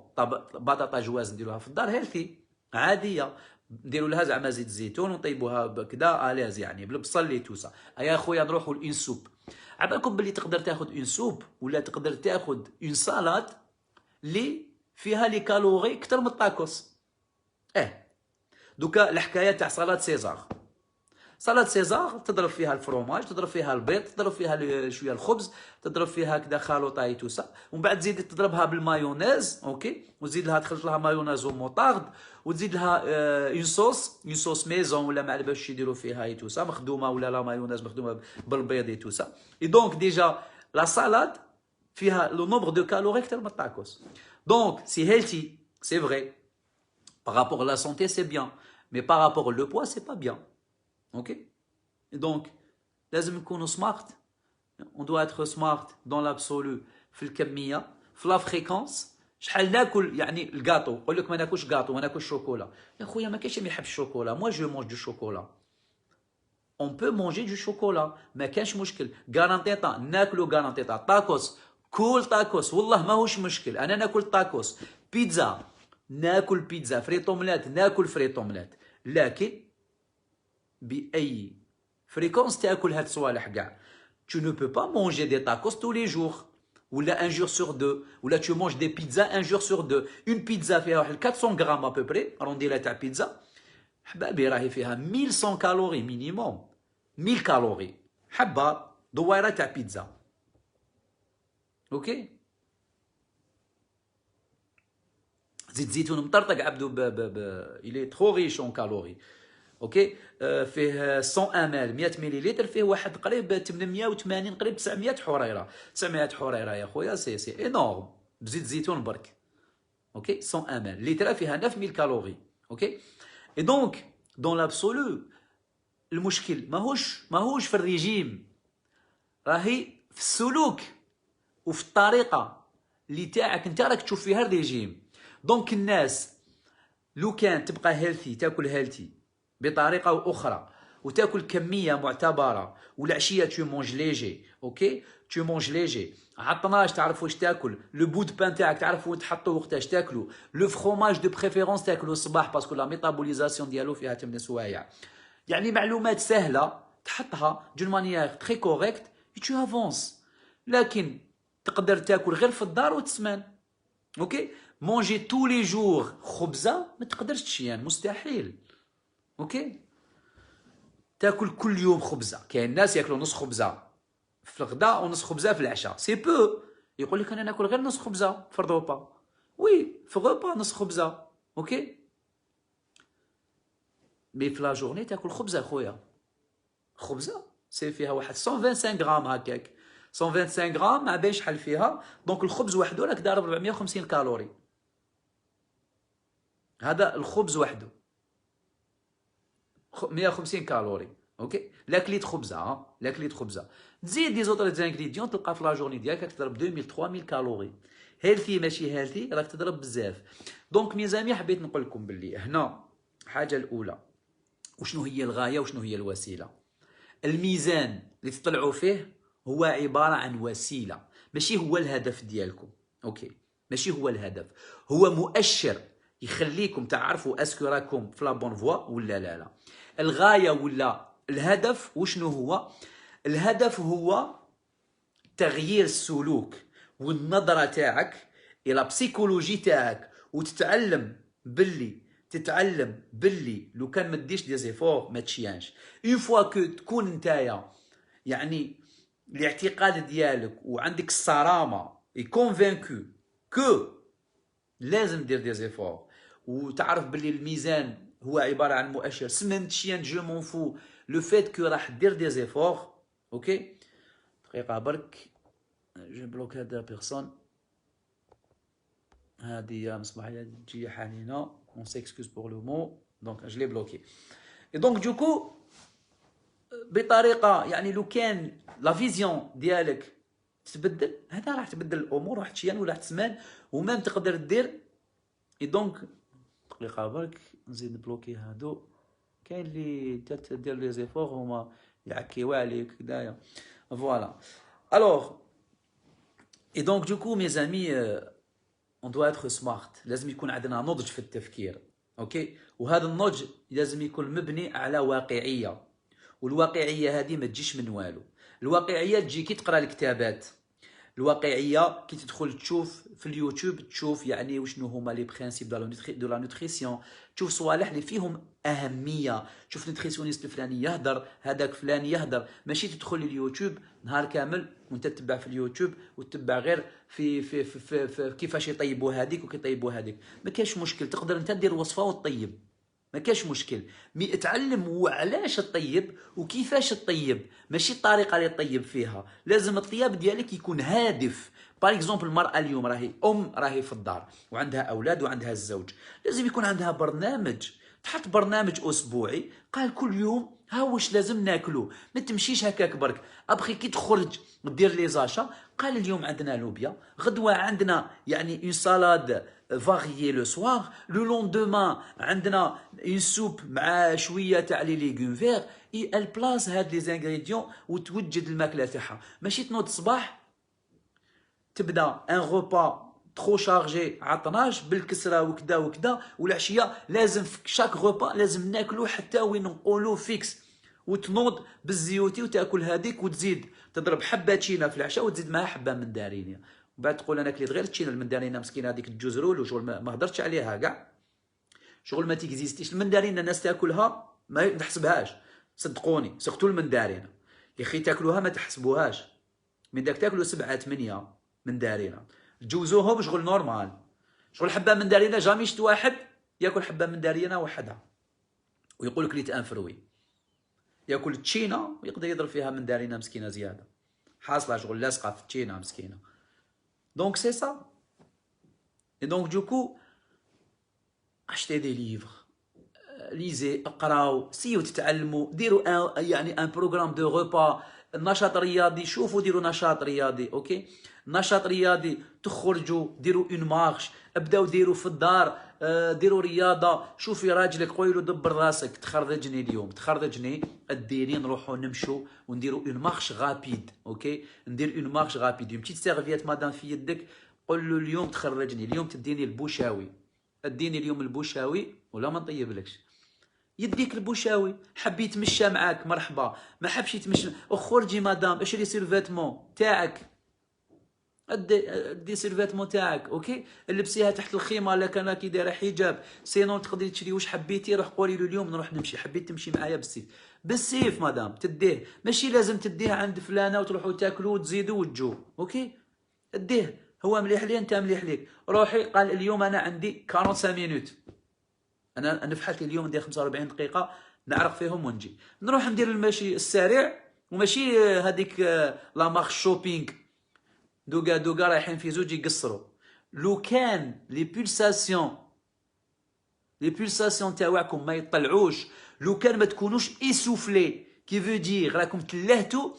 بطاطا جواز نديروها في الدار هيلثي عاديه، نديروا لها زعما زيت الزيتون ونطيبوها بكدا الاز يعني بالبصل لي توسا. يا خويا نروحوا لإون سوب، عبالكم بلي تقدر تاخذ اون سوب ولا تقدر تاخذ اون سالاد اللي فيها لي كالوري اكثر من الطاكوس. دوكا الحكايه تاع سالاد سيزار، سالاد سيزار تضرب فيها الفروماج، تضرب فيها البيض، تضرب فيها شويه الخبز، تضرب فيها كذا خلطه توسا، ومن بعد تزيد تضربها بالمايونيز. اوكي، وتزيد لها تخلط لها مايونيز وموطارد، وتزيد لها اون صوص ميزون ولا ما باش يديروا فيها توسا مخدومه، ولا لا مايونيز مخدومه بالبيض توسا. اي دونك ديجا لا سالاد فيها لو نومبر دو كالوري اكثر من الطاكوس. دونك سي هيلثي سي فري par rapport à la santé c'est bien, mais par rapport au poids c'est pas bien. ok donc لازم نكونوا سمارت، on doit être smart dans l'absolu في الكميه في لا فريكونس. شحال ناكل يعني الكاطو، يقول لك ما ناكلش كاطو ما ناكلش شوكولا. يا خويا ما كاينش اللي يحب الشوكولا، moi je mange du chocolat. on peut manger du chocolat ما كانش مشكل. غارانتيطا ناكلو غارانتيطا طاكوس، كل طاكوس والله ماهوش مشكل. انا ناكل طاكوس، بيتزا ناكل بيتزا، فريطوملات ناكل فريطوملات، لكن بأي فريكونس تاكل هاد الصوالح كاع. tu ne peux pas manger des tacos tous les jours ولا un jour sur deux، ولا tu manges des pizzas un jour sur deux. une pizza فيها واحد 400 غرام à peu près، رونديلا تاع بيتزا حبابي راهي فيها 1100 كالوري مينيموم، 1000 كالوري حبه دويره تاع بيتزا. اوكي، زيت زيتون مطرطق عبدو الي ترو ريش اون كالوري. اوكي، فيه 100 مل 100 مليلتر، فيه واحد قريب 880 قريب 900 حريره. 900 حريره يا خويا سي انورم بزيت زيتون برك. اوكي 100 مل لتر فيها 9000 كالوري. اوكي، اي دونك دون لابسولو المشكل ماهوش في الريجيم، راهي في السلوك وفي الطريقه اللي تاعك انت راك تشوف فيها الريجيم. دونك الناس لو كان تبقى هيلثي تاكل هيلثي بطريقه اخرى وتاكل كميه معتبره، والعشيه تو مونج ليجي. اوكي تو مونج ليجي، عطناش تعرف واش تاكل، لو بود بان تاعك تعرف وين تحطو وقتاش تاكلو، لو فروماج دو بريفيرونس تاكلو الصباح باسكو لا ميتابوليزاسيون ديالو فيها 8 سوايع. يعني معلومات سهله تحطها دون مانيير تري كوريكت تو افونس. لكن تقدر تاكل غير في الدار وتسمان. اوكي، مونجي تو لي جور خبزه ما تقدرش تشيان، مستحيل. اوكي، تاكل كل يوم خبزه. كاين ناس ياكلوا نص خبزه في الغداء ونص خبزه في العشاء، سي بو. يقول لك انا ناكل غير نص خبزه في الروبا. وي في الروبا نص خبزه. اوكي، مي في لا جورني تاكل خبزه خويا. خبزه سي فيها واحد 125 غرام هكاك، 125 غرام ما باين شحال فيها. دونك الخبز وحده راك ضارب 450 كالوري. هذا الخبز وحده 150 كالوري. اوكي، لا كليت خبزه لا كليت خبزه تزيد دي زوطر زانغريديون تلقى في لا جورني ديالك راك تضرب 2000 3000 كالوري. هيلثي ماشي هيلثي راك تضرب بزاف. دونك ميزامي حبيت نقول لكم باللي هنا الحاجه الاولى وشنو هي الغايه وشنو هي الوسيله. الميزان اللي تطلعوا فيه هو عباره عن وسيله، ماشي هو الهدف ديالكم. اوكي، ماشي هو الهدف، هو مؤشر يخليكم تعرفوا اسكو راكم في لا بون فوا ولا لا. الغايه ولا الهدف وشنو هو؟ الهدف هو تغيير السلوك والنظره تاعك الى بسيكولوجي تاعك، وتتعلم باللي لو كان ما ديش دي زيفور ما تشيانش. اون فوا كو تكون نتايا يعني الاعتقاد ديالك وعندك الصرامه كونفانكو كو لازم دير دي زيفور، وتعرف باللي الميزان هو عباره عن مؤشر سمنت شيان جو مون فو لو فيت كو راح دير دي زيفور. اوكي دقيقه برك جو بلوك هاد بيرسون هادي مصباح تجي حنينه اون سيكسكوز بور لو مو دونك جو لي بلوكي. اي دونك دوكو بطريقه يعني لو كان لا فيزيون ديالك تتبدل، هذا راح تبدل الامور واحد شيان ولا واحد سمان ومام تقدر دير. اي دونك دقيقه برك نزيد نبلوكي هادو. كاين اللي تدير لي زيفور هما يعكيو عليك كدايا فوالا. الوغ اي دونك دوكو مي زامي on doit être smart، لازم يكون عندنا نضج في التفكير. اوكي وهذا النضج لازم يكون مبني على واقعيه، والواقعيه هذه ما تجيش من والو. الواقعيه تجي كي تقرا الكتابات، الواقعيه كي تدخل تشوف في اليوتيوب تشوف يعني وشنو هما لي برينسيپ دو لا نوتريسيون، تشوف صوالح اللي فيهم اهميه، تشوف نوتريسيونيست الفلاني يهدر، هذاك فلان يهدر، ماشي تدخل اليوتيوب نهار كامل وانت تتبع في اليوتيوب وتتبع غير في كيفاش يطيبوا هذيك وكيطيبوا هذيك. ما كاينش مشكل، تقدر انت دير وصفه وتطيب، ما كاش مشكل، مي اتعلم وعلاش تطيب وكيفاش تطيب، ماشي الطريقه اللي تطيب فيها. لازم الطياب ديالك يكون هادف. بار اكزومبل المراه اليوم راهي في الدار وعندها اولاد وعندها الزوج، لازم يكون عندها برنامج، تحط برنامج اسبوعي قال كل يوم ها واش لازم ناكلو، ما تمشيش هكاك برك ابخي كي تخرج دير لي زاشا. قال اليوم عندنا لوبيا، غدوه عندنا يعني اون سالاد فاريي لو سوار، لو لوندومان عندنا اون سوب مع شويه تاع لي ليغوم فيغ. البلاص هاد لي زانغريديون وتوجد الماكله تاعها، ماشي تنوض الصباح تبدا ان غوبا ترو شارجي عطناش بالكسره وكذا وكذا، والعشيه لازم في شاك غوبا لازم ناكلو حتى وين نقولو فيكس، وتنوض بالزيوتي وتاكل هذيك وتزيد تضرب حبه تشينا في العشاء وتزيد معها حبه مندارينيه، ومن بعد تقول انا كليت غير التشينا المندارينه مسكينه هذيك الجزرول وشغل ما هضرتش عليها كاع، شغل ما تيكزيستيش المندارينه الناس تاكلها ما تحسبهاش، صدقوني سقتوا المندارينه يا اخي تاكلوها ما تحسبوهاش، من داك تاكلوا 7 8 مندارينه تجوزوهم شغل نورمال، شغل حبه مندارينه جامي شفت واحد ياكل حبه مندارينه وحدها ويقول لك ليت ان فروي، ياكل تشينا ويقدر يضرب فيها مندارينه مسكينه زياده، حاصله شغل لاصقه في التشينا مسكينه. دونك سي سا. اي دونك دوكو اشتي دي ليفر، ليزي، اقراو، سيو تتعلموا، ديروا يعني ان بروغرام دو روبا، نشاط رياضي، شوفوا ديروا نشاط رياضي. اوكي نشاط رياضي، تخرجوا ديروا اون مارش، ابداو ديروا في الدار، ديروا رياضه، شوفي راجلك قولي له دبر راسك تخرجني اليوم، تخرجني اديني نروحوا نمشوا ونديروا اون مارش غابيد. اوكي ندير اون مارش غابيد، اون بتيت سيرفيات مادام في يدك، قول له اليوم تخرجني، اليوم تديني البوشاوي، اديني اليوم البوشاوي ولا ما نطيبلكش، يديك البوشاوي، حب يتمشى معاك مرحبا، ما حبش يتمشى اخرجي مدام اشري سيرفيتمون تاعك، دي سيرفيتمون تاعك. اوكي لبسيها تحت الخيمه لا كان كي دايره حجاب، سينون تقدري تشري واش حبيتي، روح قولي له اليوم نروح نمشي، حبيت تمشي معايا بالسيف مدام تديه، ماشي لازم تديه عند فلانه وتروحوا تاكلوا وتزيدوا وتجوا. اوكي اديه، هو مليح لي انت مليح ليك، روحي قال اليوم انا عندي 45 مينوت، انا في حالتي اليوم ندير 45 دقيقه نعرق فيهم ونجي، نروح ندير المشي السريع وماشي هذيك لا مارش شوبينغ دوكا رايحين في زوج يقصروا. لو كان لي بولساسيون تاعكم ما يطلعوش، لو كان ما تكونوش ايسوفلي كي فو دير راكم تلهتوا،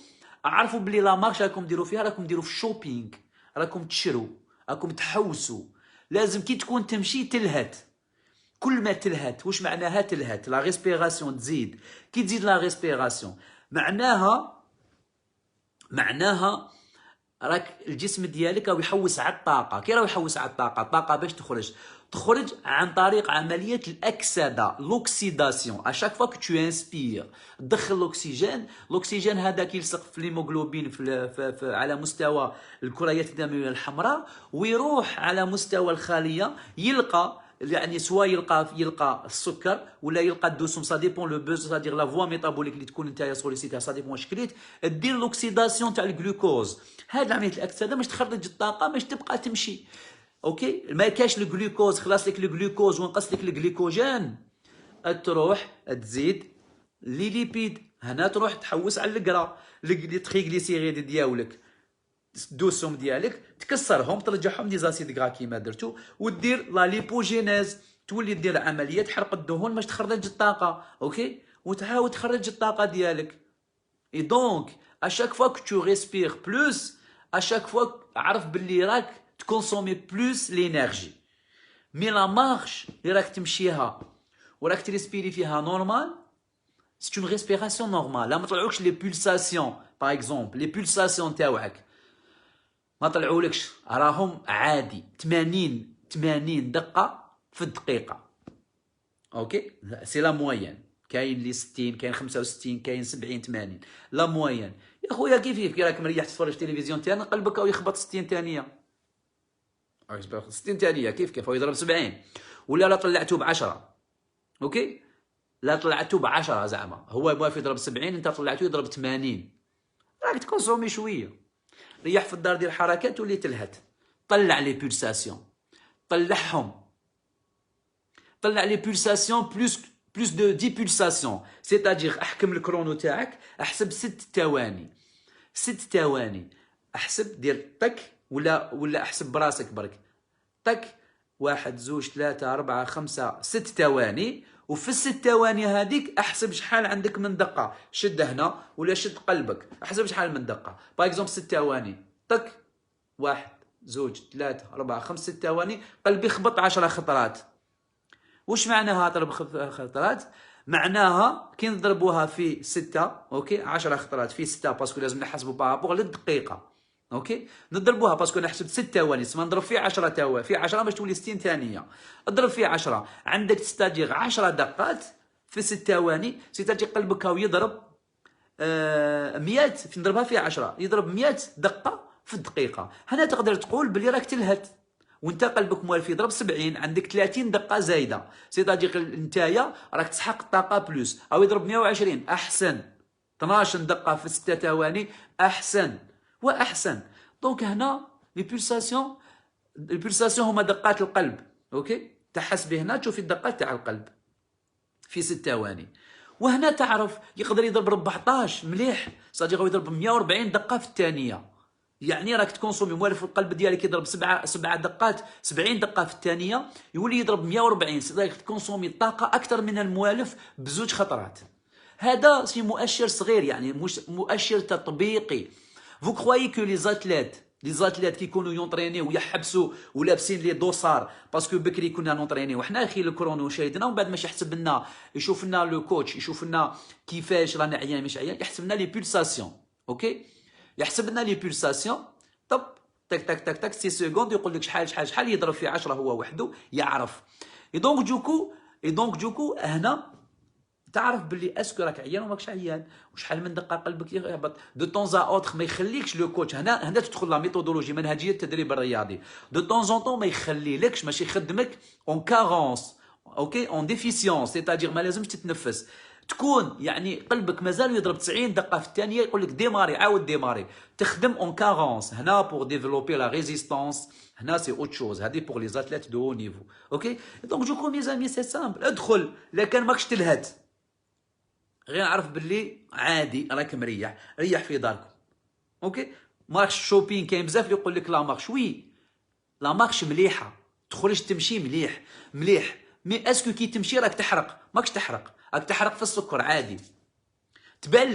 عرفوا بلي لا مارش راكم ديروا فيها، راكم ديروا في شوبينغ، راكم تشروا، راكم تحوسوا. لازم كي تكون تمشي تلهت، كل ما تلهت واش معناها تلهت؟ لا ريسبيراسيون تزيد، كي تزيد لا ريسبيراسيون معناها راك الجسم ديالك راهو يحوس على الطاقه. كي راهو يحوس على الطاقه، الطاقه باش تخرج عن طريق عمليه الاكسده، لوكسيداسيون. اشاك فوا كو تو انسبير تدخل الاكسجين هذاك يلصق في الهيموغلوبين على مستوى الكريات الدمويه الحمراء، ويروح على مستوى الخليه يلقى، يعني سوا يلقى السكر ولا يلقى الدسم، سا ديبون لو بوز، سادير لا فوا ميتابوليك اللي تكون نتايا سوليسيتها، سا ديبون واش كليت دير لوكسيداسيون تاع الجلوكوز. هاد عمليه الاكسده باش تخرج الطاقه باش تبقى تمشي. اوكي، ما كاش الجلوكوز، خلاص لك الجلوكوز ونقص لك الجليكوجين، تروح تزيد لي ليبيد، هنا تروح تحوس على القرا، لي تريغليسيريد ديالك، الدسم ديالك تكسرهم ترجعهم دي زاسيد غرا كيما درتو، ودير لا ليبوجينيز، تولي دير عمليه تحرق الدهون باش تخرج الطاقه. اوكي، وتعاود تخرج الطاقه ديالك. اي دونك اشاك فوا كو تو ريسبير بلوس، اشاك فوا عرف باللي راك تكونسومي بلوس لينيرجي. مي لا مارش اللي راك تمشيها وراك تريسبيري فيها نورمال، سي اون ريسبيراسيون نورمال. لا ما طلعوكش لي بولساسيون، باغ اكزومبل لي بولساسيون تاوعك ما طلعولكش، راهم عادي 80 دقه في الدقيقه. اوكي، سي لا موين. كاين اللي 60، كاين 65، كاين 70، 80. لا موين يا خويا كيف كي راك مريح تتفرج تلفزيون تاعنا قلبك او يخبط 60 ثانيه، 60 ثانيه كيف هو يضرب 70. ولا لا طلعته ب10. اوكي، لا طلعته ب10 زعما، هو واقف يضرب 70، انت طلعته يضرب 80. راك تكونسومي شويه. ريح في الدار ديال الحركات تولي تلهت. طلع لي بولساسيون، طلعهم، طلع لي بولساسيون بلوس دو 10 بولساسيون، سيتادير احكم الكرونو تاعك، احسب 6 ثواني، 6 ثواني، احسب دير طك، ولا احسب براسك برك، طك 1 2 3 4 5 6 ثواني، وفي الست ثواني هذيك احسب شحال عندك من دقه، شد هنا ولا شد قلبك، احسب شحال من دقه. باغ اكزومبل 6 ثواني، طك 1 2 3 4 5 6 ثواني، قلبي خبط 10 خطرات. واش معناها ضرب خطرات؟ معناها كي نضربوها في 6، اوكي 10 خطرات في 6، باسكو لازم نحسبوا بارابور للدقيقه. اوكي، نضربوها باسكو انا حسبت 6 ثواني، سما نضرب في 10 ثواني، في 10 باش تولي 60 ثانيه. اضرب في 10 عندك تستاجير 10 دقات في 6 ثواني، سيتاجي قلبك هاو يضرب 100، في نضربها في 10 يضرب 100 دقه في الدقيقه. هنا تقدر تقول بلي راك تلهت، وانت قلبك موالف يضرب 70، عندك 30 دقه زايده، سيتاجير نتايا راك تسحق الطاقه بلوس، او يضرب 120 احسن، 12 دقه في 6 ثواني احسن واحسن. دونك هنا لي بولساسيون هما دقات القلب. اوكي، تحسبي هنا تشوفي الدقات تاع القلب في 6 ثواني. وهنا تعرف يقدر يضرب 14 مليح، صديق يضرب 140 دقه في الثانيه، يعني راك تكونسومي موالف القلب ديالك يضرب 7 دقات، 70 دقه في الثانيه، يولي يضرب 140، صديق تكونسومي الطاقه اكثر من الموالف بزوج خطرات. هذا شي مؤشر صغير، يعني مش مؤشر تطبيقي. Vous croyez que les athlètes كي يكونوا يونطرينيو ويحبسوا ولابسين لي دوسار، باسكو بكري كنا نونطرينيو وحنا اخي الكرونو شايدنا، ومن بعد ماش يحسب لنا، يشوف لنا لو كوتش، يشوف لنا كيفاش رانا عيان مش عيان، يحسب لنا لي بولساسيون. اوكي، يحسب لنا لي بولساسيون، طب تك تك تك تك 6 سكوند يقول لك شحال يضرب في 10 هو وحده يعرف. اي دونك جوكو هنا تعرف باللي اسكو راك عيان وماكش عيان، وشحال من دقه قلبك يهبط. دو طونز اوتر ما يخليكش لو كوتش، هنا تدخل لا ميثودولوجي منهجيه التدريب الرياضي. دو طونز اون طون ما يخليلكش، ماشي يخدمك اون كارونس، اوكي اون ديفيسيونس، سيتادير ما لازمش تتنفس، تكون يعني قلبك مازال يضرب 90 دقه في الثانيه، يقول لك ديماري، عاود ديماري، تخدم اون كارونس. هنا بور ديفلوبي لا ريزيستانس، هنا سي اوت شوز، هذه بور لي زاتليت دو هو نيفو. اوكي، دونك جو كو ميزامي سي سامبل، ادخل لا كان ماكش تلهت، غير نعرف باللي عادي راك مريح، ريح في داركم. اوكي، مارش شوبين كاين بزاف اللي يقول لك لا مارش، وي لا مارش مليحه، تخرج تمشي مليح، مي اسكو كي تمشي راك تحرق؟ ماكش تحرق، راك تحرق في السكر عادي، تبان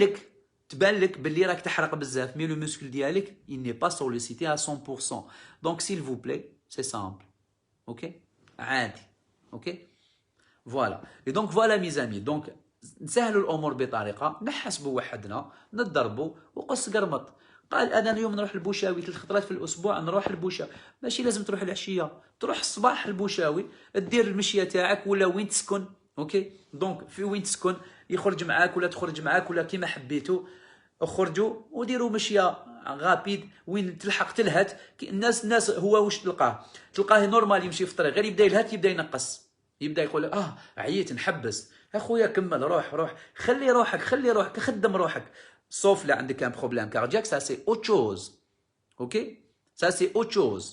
لك باللي راك تحرق بزاف، مي لو موسكل ديالك il n'est pas sollicité à 100%. دونك s'il vous plaît c'est simple. اوكي، عادي. اوكي، فوالا. اي دونك فوالا ميزامي، دونك نسهلوا الامور بطريقه، نحسبوا وحدنا، نضربوا وقص قرمط. قال انا اليوم نروح البوشاوي 3 خطرات في الاسبوع، نروح البوشاوي. ماشي لازم تروح العشيه، تروح الصباح البوشاوي، دير المشيه تاعك ولا وين تسكن. اوكي دونك في وين تسكن يخرج معاك ولا تخرج معاك ولا كيما حبيتوا، اخرجوا وديروا مشيه غابيد وين تلحق تلهت. الناس هو واش تلقاه نورمال يمشي في الطريق، غير يبدا يلهت يبدا ينقص، يبدا يقول عييت نحبس. اخويا كمل، روح خلي روحك خدم روحك. سوف لا عندك ان بروبليم كاردياك، ça c'est autre chose. Ok, ça c'est autre chose,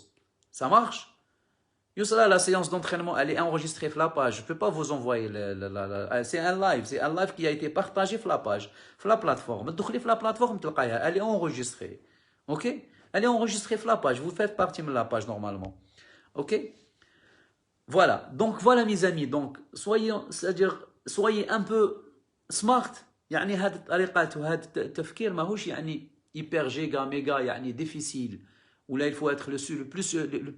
ça marche. Youssala, la séance d'entraînement elle est enregistrée sur la page, je peux pas vous envoyer c'est un live qui a été partagé sur la page, sur la plateforme. تدخلي في la plateforme تلقايها elle est enregistrée. Ok, elle est enregistrée sur la page, vous faites partie de la page normalement. Ok, voilà, donc voilà mes amis, donc soyez un peu smart. يعني هذه الطريقات وهذا التفكير ماهوش يعني hyper جيجا ميجا يعني ديفيسيل، ولا il faut être le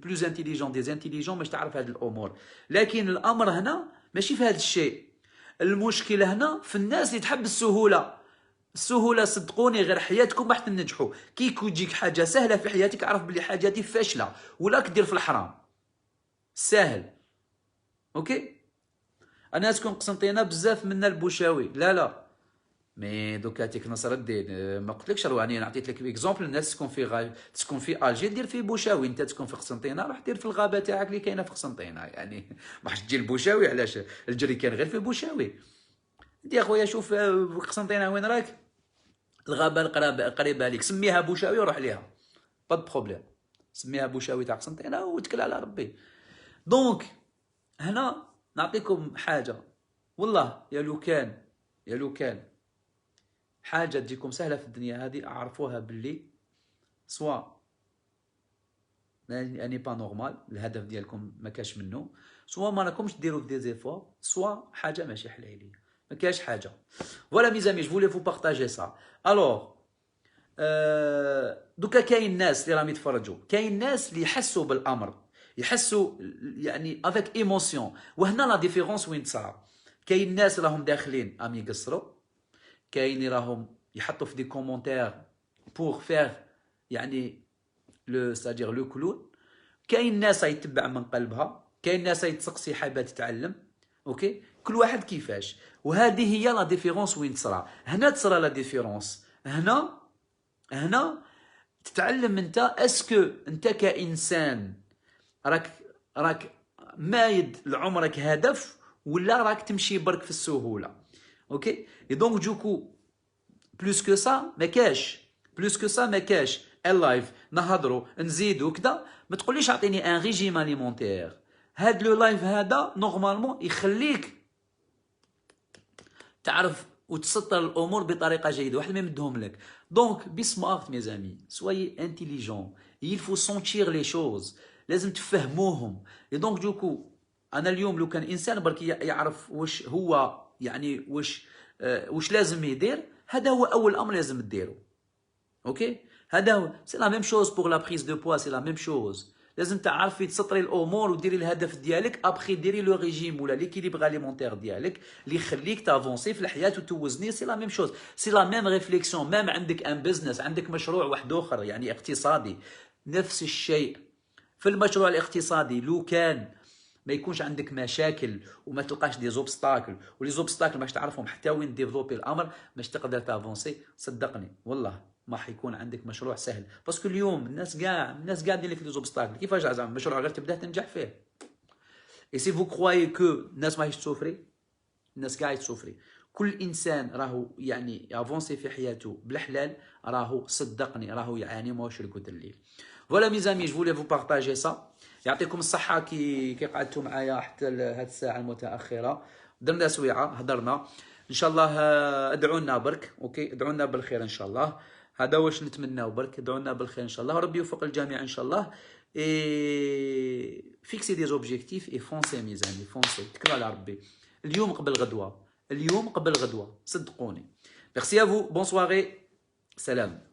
plus intelligent des intelligents باش تعرف هذه الامور. لكن الامر هنا ماشي في هذا الشيء، المشكله هنا في الناس اللي تحب السهوله صدقوني غير حياتكم راح تنجحوا. كي تجيك حاجه سهله في حياتك اعرف بلي حاجه دي فاشله ولا كدير في الحرام ساهل. اوكي انا تكون قسنطينه بزاف منا البوشاوي، لا مي دوكا تيك نصر الدين ما قلتلكش رواني، انا عطيت لك اكزومبل. الناس تكون في الجي دير في بوشاوي، انت تكون في قسنطينه روح دير في الغابه تاعك اللي كاينه في قسنطينه. يعني ما تجي البوشاوي، علاش الجري كان غير في بوشاوي. انت يا خويا شوف قسنطينه وين راك، الغابه قريبه ليك سميها بوشاوي وروح ليها با دو بروبليم، سميها بوشاوي تاع قسنطينه وتكل على ربي. دونك هنا نعطيكم حاجه والله، يا لو كان حاجه تجيكم سهله في الدنيا هذه اعرفوها باللي سوا اني با نورمال، الهدف ديالكم ما كاش منه، سوا ما راكمش ديروا دي زيفور، سوا حاجه ماشي حليليه، ما كاش حاجه. فوالا مي زامي جو فولي فو بارطاجي سا. الوغ دوكا كاين ناس اللي راهم يتفرجوا، كاين ناس اللي يحسوا بالامر، يحسوا يعني افيك ايموسيون. وهنا لا ديفيرونس وين تصرا، كاين ناس راهم داخلين ام يقصروا، كاين اللي راهم يحطوا في دي كومونتير بور فير يعني لو سادير لو كلون، كاين ناس يتبع من قلبها، كاين ناس يتسقسي حابه تتعلم. اوكي كل واحد كيفاش، وهذه هي لا ديفيرونس وين تصرا. هنا تصرا لا ديفيرونس، هنا تتعلم انت اسكو انت كانسان راك مايد لعمرك هدف ولا راك تمشي برك في السهوله. اوكي اي دونك دوكو بلوس كو سا ما كاش اللايف نهضروا نزيدوا كذا. ما تقوليش اعطيني ان ريجيم اليمونتير، هاد لو لايف هذا نورمالمون يخليك تعرف وتسطر الامور بطريقه جيده، واحد ما يمدهم لك. دونك بي سمارت مي زامي، سويي انتيليجون، il faut sentir les choses، لازم تفهموهم. دونك دوكو انا اليوم لو كان انسان برك يعرف واش هو يعني واش لازم يدير، هذا هو اول امر لازم ديرو. اوكي هذا هو سي لا ميم شوز بور لا بريز دو بوا، سي لا ميم شوز. لازم تعرفي تسطري الامور وديري الهدف ديالك، ابخي ديري لو ريجيم ولا ليكيليبر اليمونتير ديالك اللي يخليك تافونسي في الحياه وتوزني. سي لا ميم شوز، سي لا ميم ريفليكسيون. مام عندك ان بزنس، عندك مشروع واحد اخر يعني اقتصادي، نفس الشيء في المشروع الاقتصادي. لو كان ما يكونش عندك مشاكل وما تلقاش دي زوبستاكل، ولي زوبستاكل باش تعرفهم حتى وين ديفلوبي الامر باش تقدر تافونسي، صدقني والله ما حيكون عندك مشروع سهل. باسكو اليوم الناس كاع دايرين في لي زوبستاكل. كيفاش زعما مشروع غير تبدا تنجح فيه؟ اي سي فو كرويي كو الناس ماهيش تسوفري، الناس كاع يتسوفري. كل انسان راهو يعني افونسي في حياته بالحلال، راهو صدقني راهو يعاني ماهوش رقود الليل. فوالا ميزامي جو فولي فو بارطاجي سا. يعطيكم الصحه كي قعدتوا معايا حتى هاد الساعه المتاخره، درنا سويعه هضرنا ان شاء الله. ادعونا برك. اوكي ادعونا بالخير ان شاء الله، هذا واش نتمناو برك. ادعونا بالخير ان شاء الله، ربي يوفق الجميع ان شاء الله. اي فيكسي دي زوبجيكتيف اي فونسي ميزاني، فونسي تكلوا على ربي. اليوم قبل غدوه، اليوم قبل غدوه صدقوني. ميرسي ا فو، بون سواري، سلام.